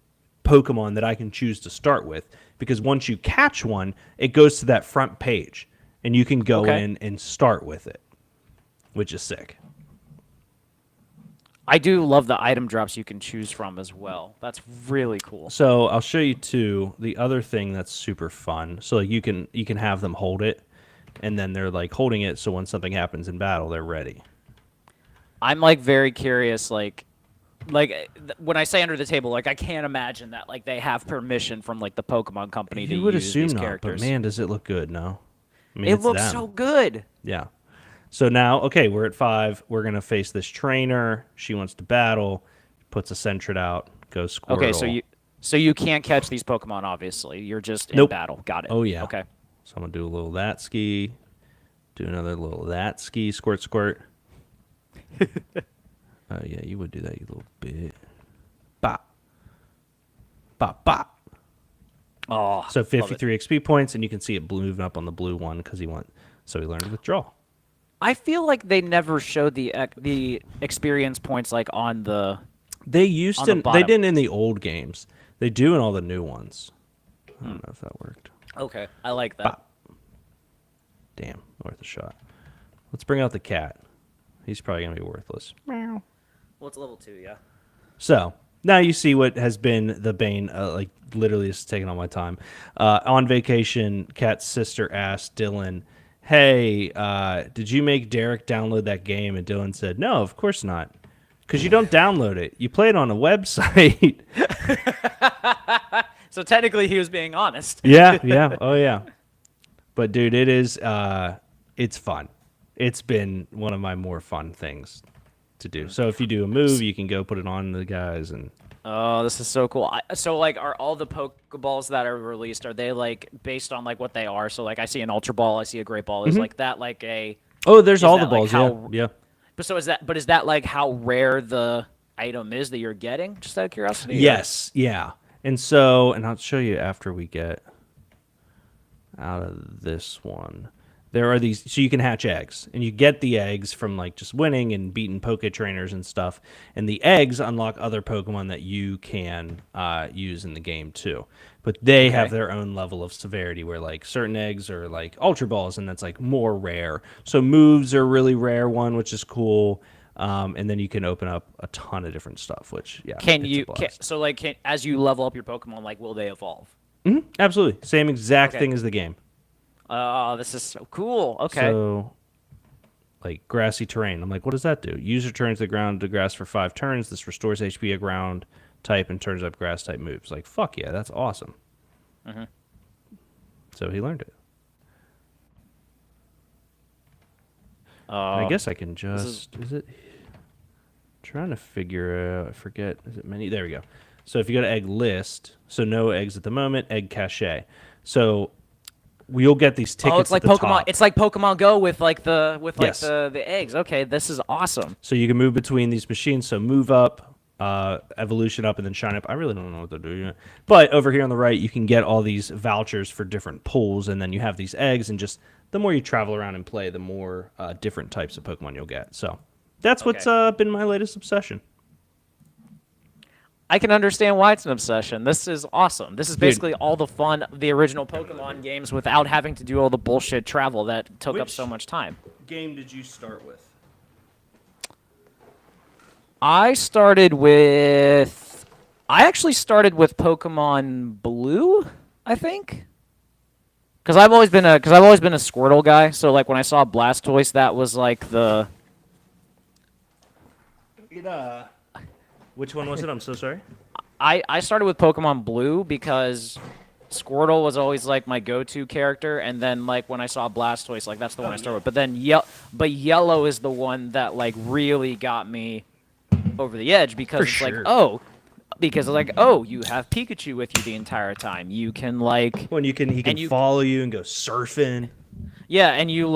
Pokemon that I can choose to start with, because once you catch one, it goes to that front page, and you can go in and start with it, which is sick. I do love the item drops you can choose from as well. That's really cool. So I'll show you too the other thing that's super fun. So like you can have them hold it, and then they're like holding it, so when something happens in battle, they're ready. I'm like very curious, like when I say under the table, like I can't imagine that like they have permission from like the Pokemon company to You would use assume these not, characters. but man, does it look good? No, I mean, it it's looks them. so good. Yeah. So now, okay, we're at 5. We're gonna face this trainer. She wants to battle. Puts a Sentret out. Goes Squirtle. Okay, so you can't catch these Pokemon. Obviously, you're just in Nope. battle. Got it. Oh yeah. Okay. So I'm gonna do a little that ski. Do another little that ski. Squirt, squirt. Oh yeah, you would do that, you little bit. Bop. Bop, bop. Oh, So love it. 53 XP points, and you can see it moving up on the blue one because he learned to withdraw. I feel like they never showed the experience points like on the. They used On to. the They bottom. didn't in the old games. They do in all the new ones. I don't know if that worked. Okay, I like that. Bop. Damn, worth a shot. Let's bring out the cat. He's probably gonna be worthless. Well, it's level 2, yeah. So now you see what has been the bane. Like literally, it's taking all my time. On vacation, Kat's sister asked Dylan, "Hey, did you make Derek download that game?" And Dylan said, "No, of course not, because you don't download it. You play it on a website." So technically, he was being honest. Yeah, oh yeah. But dude, it is. It's fun. It's been one of my more fun things to do. So if you do a move, you can go put it on the guys and. Oh, this is so cool. So, like, are all the Pokeballs that are released, are they, like, based on, like, what they are? So, like, I see an Ultra Ball, I see a Great Ball. Is, like, that, like, a... Oh, there's is all that, the balls, like, yeah. But so is that, like, how rare the item is that you're getting? Just out of curiosity? Yes, yeah. And so, and I'll show you after we get out of this one. There are these, so you can hatch eggs, and you get the eggs from like just winning and beating Poke trainers and stuff. And the eggs unlock other Pokemon that you can use in the game too. But they have their own level of severity, where like certain eggs are like Ultra Balls, and that's like more rare. So moves are a really rare one, which is cool. And then you can open up a ton of different stuff, which As you level up your Pokemon, like, will they evolve? Absolutely same exact thing as the game. Oh, this is so cool. Okay. So, like grassy terrain. I'm like, what does that do? User turns the ground to grass for 5 turns. This restores HP a ground type and turns up grass type moves. Like, fuck yeah, that's awesome. So he learned it. I guess I can just. Is it? Trying to figure out. I forget. Is it many? There we go. So if you go to egg list, so no eggs at the moment, egg cache. So we'll get these tickets. Oh, it's like at the Pokemon. top. It's like Pokemon Go with like Yes. the eggs. Okay, this is awesome. So you can move between these machines. So move up, evolution up, and then shine up. I really don't know what they're doing. But over here on the right, you can get all these vouchers for different pulls, and then you have these eggs. And just the more you travel around and play, the more different types of Pokemon you'll get. So that's what's been my latest obsession. I can understand why it's an obsession. This is awesome. This is basically all the fun of the original Pokemon games without having to do all the bullshit travel that took up so much time. Game did you start with? I actually started with Pokemon Blue, I think. Because I've always been a Squirtle guy. So like when I saw Blastoise, that was like the. Which one was it? I'm so sorry. I started with Pokemon Blue because Squirtle was always like my go-to character, and then like when I saw Blastoise, like that's the one I started with. But then Yellow is the one that like really got me over the edge because it's like you have Pikachu with you the entire time. You can like He can follow you and go surfing. Yeah, and you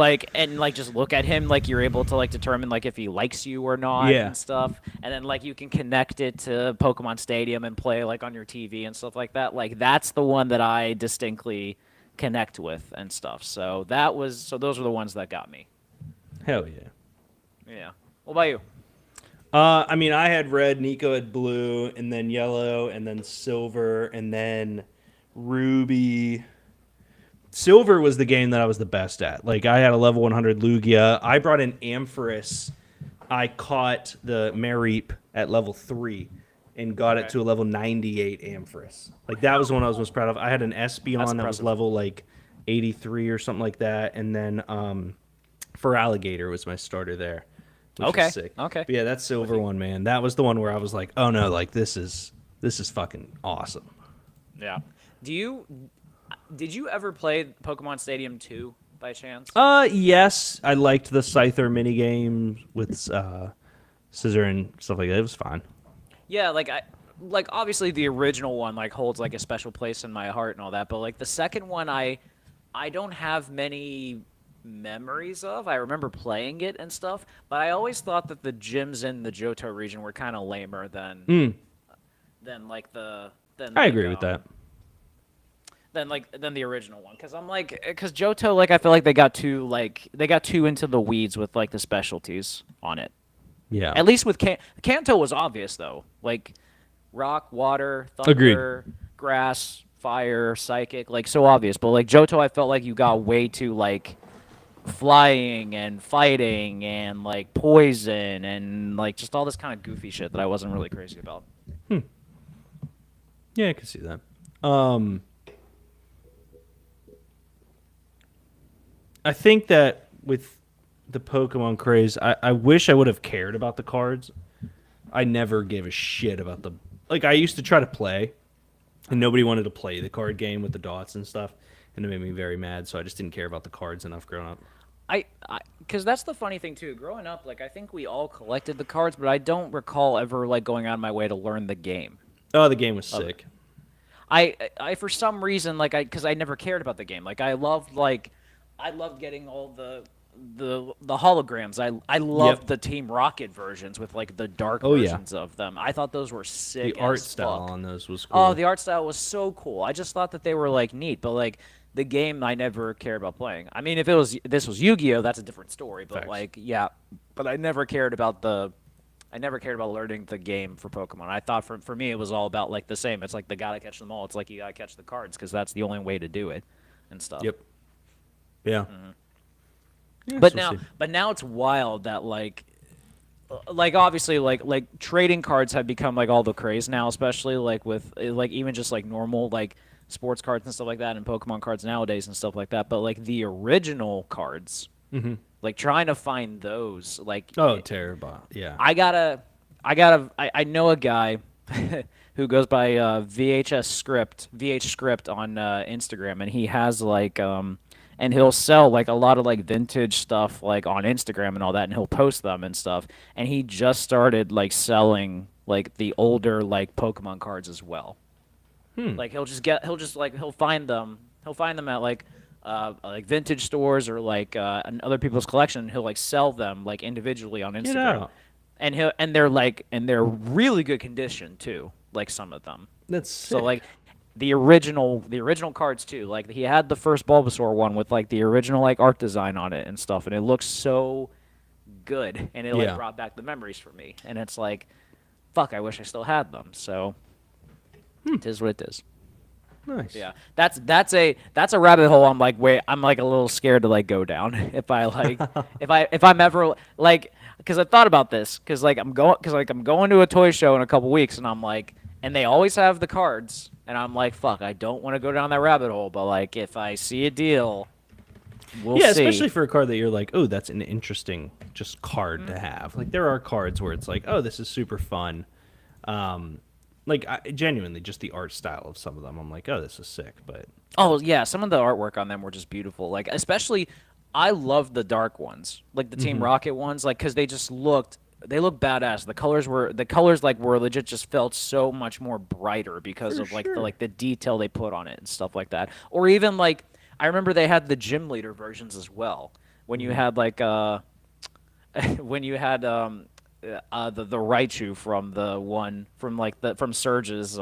just look at him, like you're able to like determine like if he likes you or not and stuff. And then like you can connect it to Pokemon Stadium and play like on your TV and stuff like that. Like that's the one that I distinctly connect with and stuff. So those were the ones that got me. Hell yeah. Yeah. What about you? I mean, I had red, Nico had blue, and then yellow, and then silver, and then ruby. Silver was the game that I was the best at. Like, I had a level 100 Lugia. I brought in Ampharis. I caught the Mareep at level 3 and got it to a level 98 Ampharis. Like, that was the one I was most proud of. I had an Espeon that was level, like, 83 or something like that. And then for Alligator was my starter there. Which was sick. Okay. But yeah, that silver one, man. That was the one where I was like, oh, no, like, this is fucking awesome. Yeah. Did you ever play Pokemon Stadium 2 by chance? Yes. I liked the Scyther minigame with Scissor and stuff like that. It was fine. Yeah, like obviously the original one like holds like a special place in my heart and all that, but like the second one I don't have many memories of. I remember playing it and stuff, but I always thought that the gyms in the Johto region were kind of lamer than like the I agree with that. Than the original one, because Johto, like I feel like they got too into the weeds with like the specialties on it. Yeah. At least with Kanto was obvious though, like rock, water, thunder, Agreed. grass, fire, psychic, like so obvious. But like Johto, I felt like you got way too like flying and fighting and like poison and like just all this kind of goofy shit that I wasn't really crazy about. Yeah, I can see that. I think that with the Pokemon craze, I wish I would have cared about the cards. I never gave a shit about the... Like, I used to try to play, and nobody wanted to play the card game with the dots and stuff, and it made me very mad, so I just didn't care about the cards enough growing up. Because that's the funny thing too. Growing up, like I think we all collected the cards, but I don't recall ever like going out of my way to learn the game. Oh, the game was sick. I for some reason because I never cared about the game. Like I loved getting all the holograms. I loved the Team Rocket versions with like the dark versions of them. I thought those were sick. The art as style fuck. on those was cool. Oh, the art style was so cool. I just thought that they were like neat, but like the game I never cared about playing. I mean, if this was Yu-Gi-Oh, that's a different story. But Facts. like, yeah, but I never cared about learning the game for Pokemon. I thought for me it was all about like the same. It's like the gotta catch them all. It's like you gotta catch the cards because that's the only way to do it and stuff. Yep. Yeah. Mm-hmm. Yeah, But now it's wild that like obviously like trading cards have become like all the craze now, especially like with like even just like normal like sports cards and stuff like that and Pokemon cards nowadays and stuff like that. But like the original cards, like trying to find those like terrible. Yeah. I know a guy who goes by VH Script on Instagram, and he has like and he'll sell like a lot of like vintage stuff like on Instagram and all that, and he'll post them and stuff. And he just started like selling like the older like Pokemon cards as well. Like he'll find them at like vintage stores or like other people's collection. And he'll like sell them like individually on Instagram. And they're really good condition too. Like some of them. That's sick. So like the original cards too. Like he had the first Bulbasaur one with like the original like art design on it and stuff, and it looks so good, and it like brought back the memories for me. And it's like, fuck, I wish I still had them. So it is what it is. Nice. Yeah, that's a rabbit hole. I'm like a little scared to like go down if I like if I'm ever like because I thought about this because I'm going to a toy show in a couple weeks, and I'm like, and they always have the cards, and I'm like, fuck, I don't want to go down that rabbit hole, but like if I see a deal, we'll see. Especially for a card that you're like, oh, that's an interesting just card to have. Like there are cards where it's like, oh, this is super fun. Genuinely, just the art style of some of them, I'm like, oh, this is sick. But oh yeah, some of the artwork on them were just beautiful. Like especially, I love the dark ones, like the Team Rocket ones, like because they looked badass. The colors were legit, just felt so much more brighter because of like the detail they put on it and stuff like that. Or even like I remember they had the gym leader versions as well. When you had like the Raichu from Surge's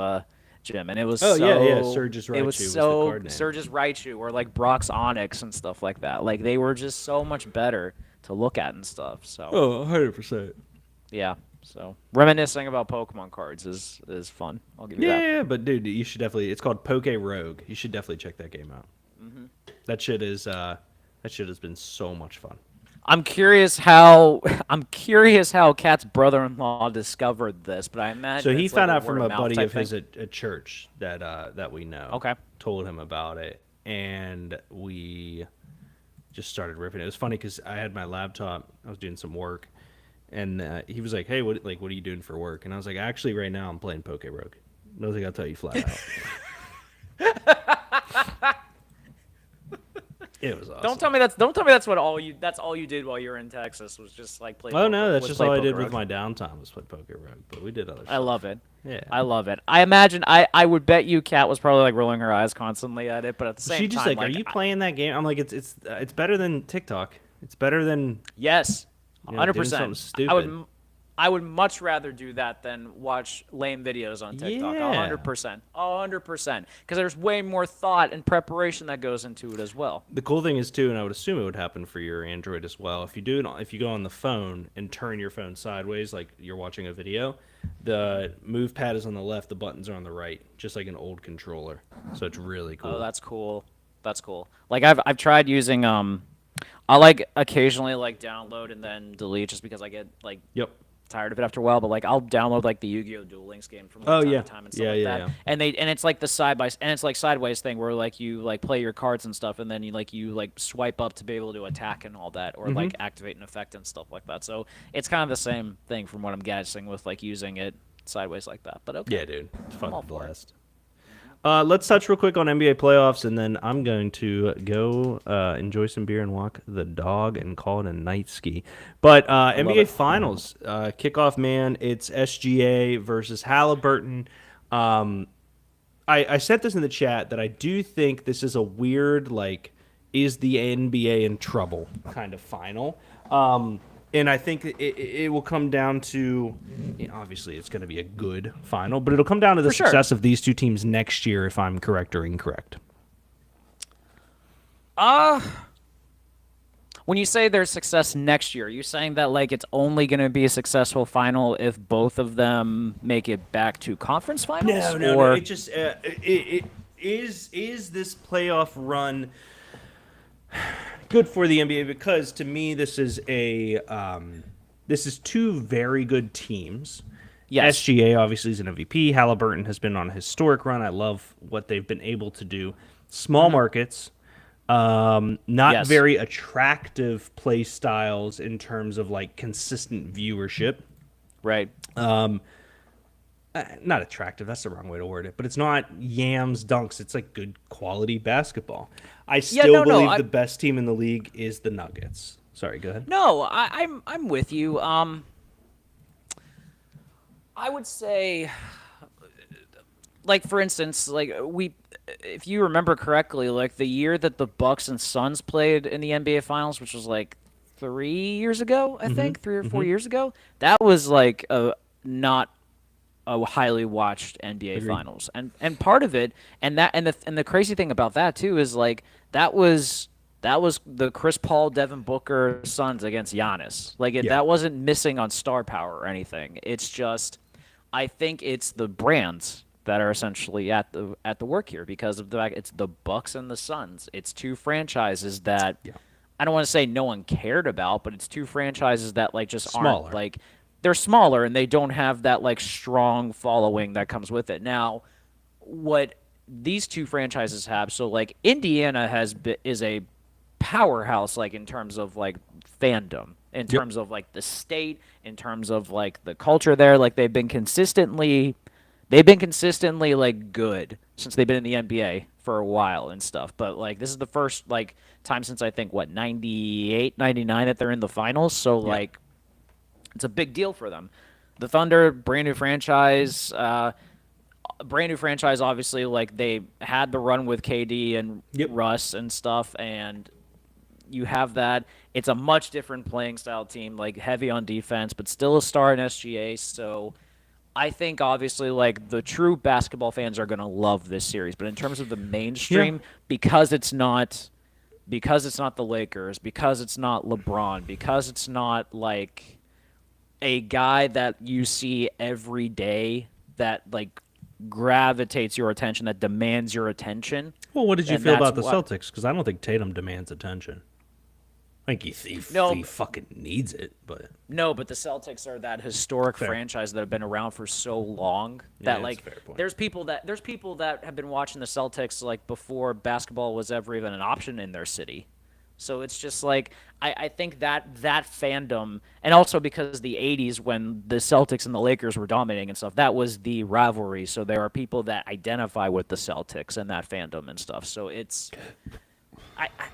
gym, and it was Surge's Raichu it was was the so card name. Surge's Raichu or like Brock's Onyx and stuff like that. Like they were just so much better to look at and stuff. So 100%. yeah. So reminiscing about Pokemon cards is fun. I'll give you that. Yeah, but dude, you should definitely. It's called Poke Rogue. You should definitely check that game out. That shit has been so much fun. I'm curious how Kat's brother-in-law discovered this, but I imagine So he it's found like out from a buddy type of his thing. at church that we know. Okay. Told him about it, and we just started ripping it. It was funny because I had my laptop. I was doing some work, and he was like, "Hey, what are you doing for work?" And I was like, "Actually, right now I'm playing Poke Rogue." No thing I'll tell you flat out. It was awesome. Don't tell me that's all you did while you were in Texas was just like play. Oh no, that's just all I did Rogue. with my downtime was play Poke Rogue. But we did other stuff. I love it. Yeah. I love it. I imagine I would bet you Kat was probably like rolling her eyes constantly at it, but at the same time, she just like, "Are you playing that game?" I'm like, "It's better than TikTok. It's better than Yes, doing 100%. something stupid." I would much rather do that than watch lame videos on TikTok. Yeah. 100%. 100%. Because there's way more thought and preparation that goes into it as well. The cool thing is too, and I would assume it would happen for your Android as well. If you go on the phone and turn your phone sideways, like you're watching a video, The move pad is on the left, the buttons are on the right, just like an old controller. So it's really cool. Oh, that's cool. That's cool. Like I've tried using I like occasionally like download and then delete just because I get like Yep. tired of it after a while, but like I'll download like the Yu-Gi-Oh! Duel Links game from Oh, like time yeah. to time and stuff Yeah, like yeah, that. yeah. And it's like the it's like sideways thing where like you like play your cards and stuff, and then you like swipe up to be able to attack and all that, or like activate an effect and stuff like that. So it's kind of the same thing from what I'm guessing with like using it sideways like that. But okay, Yeah, dude. It's I'm all fucking for it. blast. Let's touch real quick on NBA playoffs, and then I'm going to go enjoy some beer and walk the dog and call it a night ski. But NBA it. Finals kickoff, man. It's SGA versus Halliburton. I said this in the chat that I do think this is a weird, like, is the NBA in trouble kind of final. And I think it will come down to, obviously, it's going to be a good final, but it'll come down to the For sure. success of these two teams next year, if I'm correct or incorrect. When you say their success next year, are you saying that like it's only going to be a successful final if both of them make it back to conference finals? No. It just it is this playoff run good for the NBA, because to me this is two very good teams. Yes. SGA obviously is an MVP. Halliburton has been on a historic run. I love what they've been able to do. Small markets, not Yes. very attractive play styles in terms of like consistent viewership. Right. Not attractive, that's the wrong way to word it, but it's not yams dunks. It's like good quality basketball. I still believe the best team in the league is the Nuggets. Sorry, go ahead. No, I'm with you. I would say, like for instance, like if you remember correctly, like the year that the Bucks and Suns played in the NBA Finals, which was like 3 years ago, I think 3 or 4 years ago, that was like not a highly watched NBA Finals, and part of it, and the crazy thing about that too is like that was the Chris Paul, Devin Booker Suns against Giannis. Like that wasn't missing on star power or anything. It's just, I think it's the brands that are essentially at the work here, because of the fact it's the Bucks and the Suns. It's two franchises that I don't want to say no one cared about, but it's two franchises that like just Smaller. aren't like. They're smaller and they don't have that like strong following that comes with it. Now, what these two franchises have, so like Indiana is a powerhouse, like in terms of like fandom, in terms of like the state, in terms of like the culture there. Like they've been consistently like good since they've been in the NBA for a while and stuff. But like this is the first like time since I think 98, 99 that they're in the finals. So like. It's a big deal for them. The Thunder, brand new franchise. Obviously, like they had the run with KD and Russ and stuff, and you have that. It's a much different playing style team, like heavy on defense, but still a star in SGA. So I think obviously, like the true basketball fans are going to love this series. But in terms of the mainstream, because it's not the Lakers, because it's not LeBron, because it's not like a guy that you see every day that like gravitates your attention, that demands your attention. Well, what did you feel about the Celtics? Because I don't think Tatum demands attention. I think he fucking needs it, but no. But the Celtics are that historic franchise that have been around for so long that like there's people that have been watching the Celtics like before basketball was ever even an option in their city. So it's just like I think that fandom, and also because the 80s when the Celtics and the Lakers were dominating and stuff, that was the rivalry. So there are people that identify with the Celtics and that fandom and stuff. So it's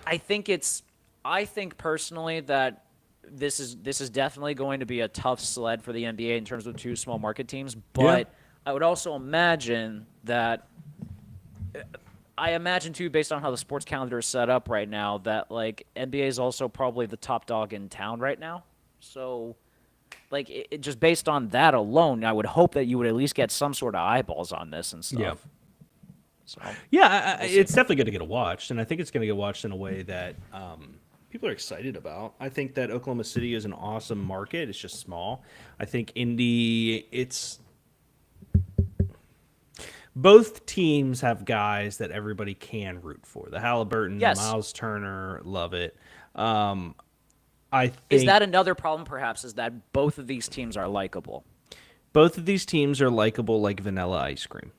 I think personally that this is definitely going to be a tough sled for the NBA in terms of two small market teams. But I would also imagine that. I imagine, too, based on how the sports calendar is set up right now, that, like, NBA is also probably the top dog in town right now. So, like, just based on that alone, I would hope that you would at least get some sort of eyeballs on this and stuff. Yeah. So, it's definitely going to get watched, and I think it's going to get watched in a way that people are excited about. I think that Oklahoma City is an awesome market. It's just small. I think Indy, it's both teams have guys that everybody can root for. The Halliburton, Yes. Miles Turner, love it. I think Is that another problem, perhaps, is that both of these teams are likable? both of these teams are likable like vanilla ice cream.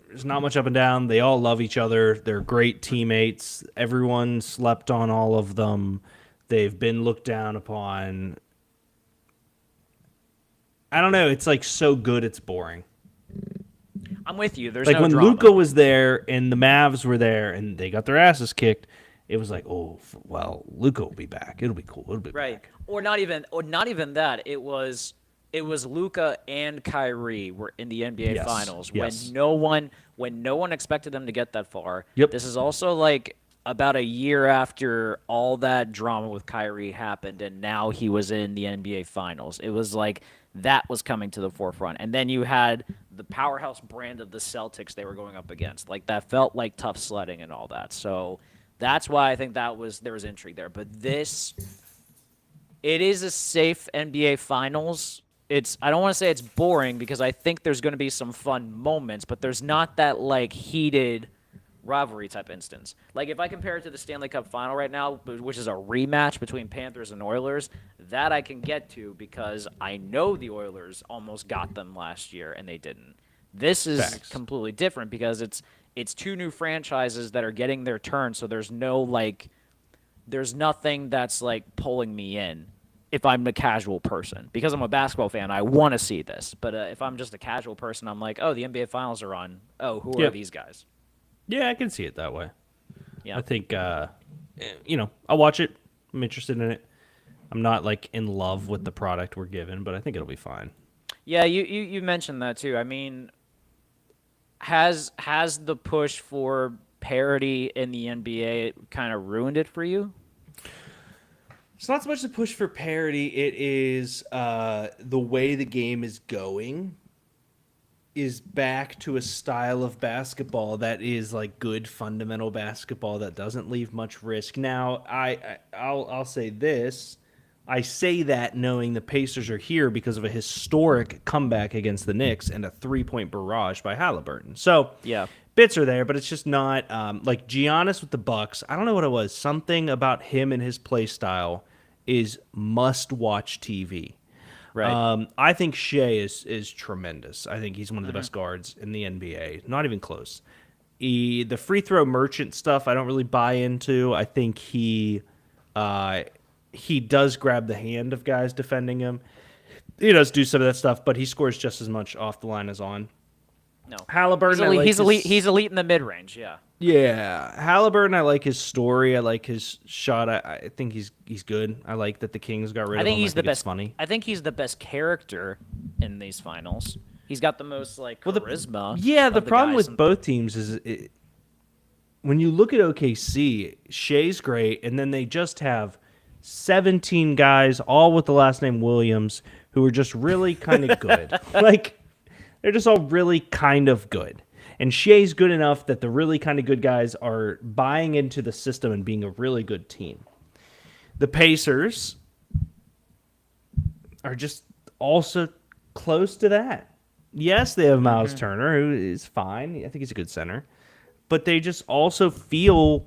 There's not much up and down. They all love each other. They're great teammates. Everyone slept on all of them. They've been looked down upon. I don't know. It's like so good it's boring. I'm with you. There's Like no when drama. Luka was there and the Mavs were there and they got their asses kicked, it was like, oh, well, Luka will be back. It'll be cool. It'll be Right. back. Or not even that. It was Luka and Kyrie were in the NBA Yes. Finals Yes. when no one expected them to get that far. Yep. This is also like about a year after all that drama with Kyrie happened, and now he was in the NBA Finals. It was like that was coming to the forefront. And then you had the powerhouse brand of the Celtics they were going up against. Like that felt like tough sledding and all that. So that's why I think there was intrigue there. But it is a safe NBA Finals. I don't want to say it's boring because I think there's going to be some fun moments, but there's not that like heated rivalry type instance. Like if I compare it to the Stanley Cup Final right now, which is a rematch between Panthers and Oilers, that I can get to because I know the Oilers almost got them last year and they didn't. This is Facts. completely different because it's two new franchises that are getting their turn, so there's nothing that's like pulling me in if I'm a casual person. Because I'm a basketball fan, I want to see this. But if I'm just a casual person, I'm like, oh, the NBA Finals are on. Oh, who are Yep. these guys? Yeah, I can see it that way. Yeah. I think, I'll watch it. I'm interested in it. I'm not like in love with the product we're given, but I think it'll be fine. Yeah, you mentioned that too. I mean, has the push for parity in the NBA kind of ruined it for you? It's not so much the push for parity. It is the way the game is going is back to a style of basketball that is like good fundamental basketball that doesn't leave much risk. Now, I'll say this. I say that knowing the Pacers are here because of a historic comeback against the Knicks and a 3-point barrage by Halliburton. So Yeah. bits are there, but it's just not like Giannis with the Bucks. I don't know what it was. Something about him and his play style is must-watch TV. Right. I think Shea is tremendous. I think he's one of the best guards in the NBA. Not even close. The free throw merchant stuff, I don't really buy into. I think he does grab the hand of guys defending him. He does do some of that stuff, but he scores just as much off the line as on. No. Halliburton, He's elite. He's elite in the mid range. Yeah. Yeah, Halliburton, I like his story. I like his shot. I think he's good. I like that the Kings got rid I of think him. he's the it's best. funny. I think he's the best character in these finals. He's got the most like charisma. The of problem guys with both teams is when you look at OKC, Shea's great, and then they just have 17 guys, all with the last name Williams, who are just really kind of good. Like, they're just all really kind of good. And Shea's good enough that the really kind of good guys are buying into the system and being a really good team. The Pacers are just also close to that. Yes, they have Miles Turner, who is fine. I think he's a good center. But they just also feel...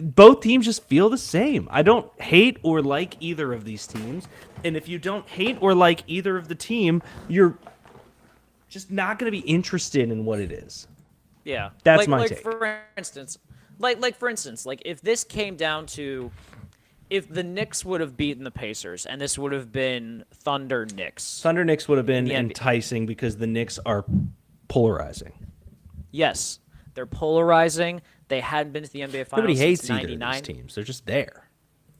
both teams just feel the same. I don't hate or like either of these teams. And if you don't hate or like either of the team, you're just not going to be interested in what it is. Yeah, That's my take. For instance, like if this came down to, if the Knicks would have beaten the Pacers and this would have been Thunder Knicks. Thunder Knicks would have been The NBA. enticing because the Knicks are polarizing. Yes, they're polarizing. They hadn't been to the NBA Finals Nobody hates since either of '99. these teams. They're just there.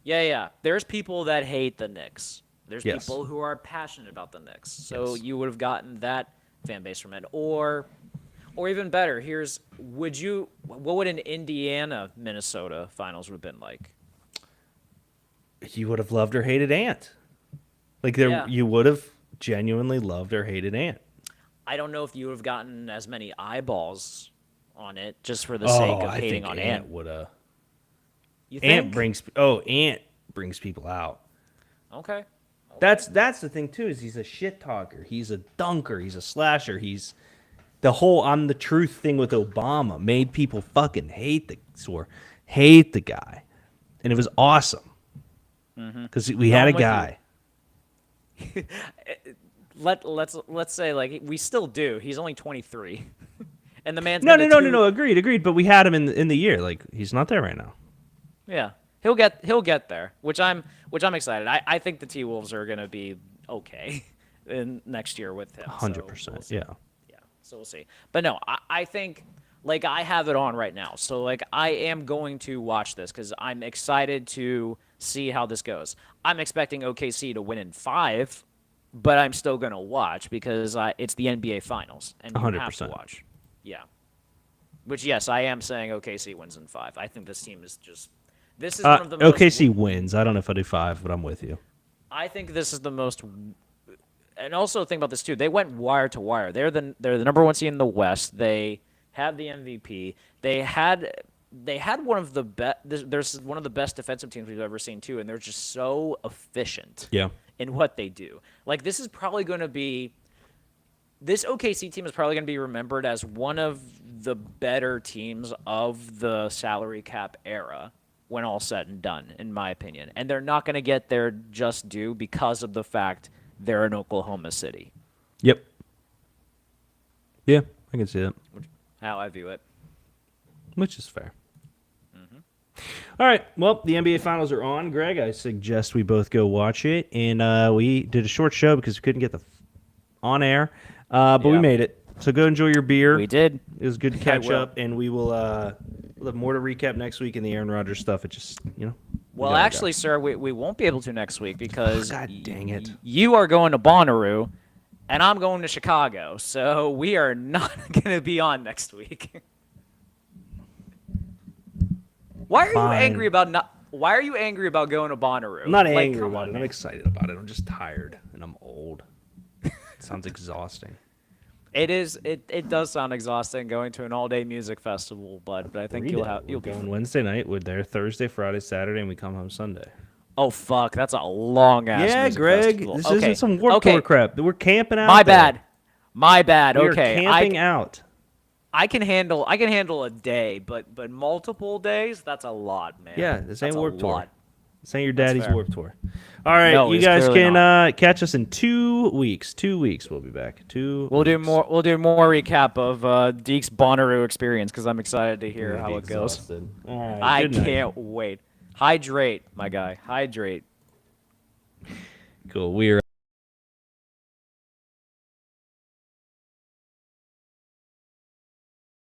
Yeah. There's people that hate the Knicks. There's Yes. people who are passionate about the Knicks. So Yes. you would have gotten that fan base from it. Or even better, what would an Indiana Minnesota finals would have been like? You would have loved or hated Ant. You would have genuinely loved or hated Ant. I don't know if you would have gotten as many eyeballs on it just for the sake of I hating think on Ant Ant. would. You Ant think? brings people out. Okay. That's the thing too. Is he's a shit talker. He's a dunker. He's a slasher. He's the whole "I'm the truth" thing with Obama made people fucking hate the guy, and it was awesome because we had a guy. Let's say like we still do. He's only 23, and the man's No. Agreed. But we had him in the year. Like he's not there right now. Yeah, he'll get there, which I'm excited. I think the T-Wolves are gonna be okay in next year with him. 100%. Yeah. Yeah, so we'll see. But no, I think like I have it on right now, so like I am going to watch this because I'm excited to see how this goes. I'm expecting OKC to win in 5. But I'm still gonna watch because it's the NBA Finals, and you 100%. have to watch. Yeah. Which yes, I am saying OKC wins in 5. I think this team is just. This is one of the most. OKC wins. I don't know if I do 5, but I'm with you. I think this is the most. And also think about this too. They went wire to wire. They're the number 1 seed in the West. They have the MVP. They had one of the best. There's one of the best defensive teams we've ever seen too, and they're just so efficient. Yeah. In what they do. Like, this is probably going to be... This OKC team is probably going to be remembered as one of the better teams of the salary cap era when all said and done, in my opinion. And they're not going to get their just due because of the fact they're in Oklahoma City. Yep. Yeah, I can see that. How I view it. Which is fair. All right. Well, the NBA Finals are on. Greg, I suggest we both go watch it. And we did a short show because we couldn't get the on air, but we made it. So go enjoy your beer. We did. It was good to catch up, and we will we'll have more to recap next week in the Aaron Rodgers stuff. It just, Well, actually, sir, we won't be able to next week because God dang it. You are going to Bonnaroo, and I'm going to Chicago. So we are not going to be on next week. Why are you angry about Why are you angry about going to Bonnaroo? I'm not angry about it. I'm excited about it. I'm just tired and I'm old. It sounds exhausting. It is. It does sound exhausting going to an all-day music festival, but I think you'll be going Wednesday night. We're there Thursday, Friday, Saturday, and we come home Sunday. Oh fuck, that's a long ass. Yeah, music Greg, festival. this isn't some Warped Tour crap. We're camping out. My bad. We're okay, camping out. I can handle a day, but multiple days, that's a lot, man. Yeah, this ain't Warped Tour. Lot. This ain't your daddy's Warped Tour. All right, No, you guys can catch us in 2 weeks. 2 weeks we'll be back. We'll do more recap of Deke's Bonnaroo experience because I'm excited to hear how it goes. All right, I can't wait. Hydrate, my guy. Hydrate. Cool. We're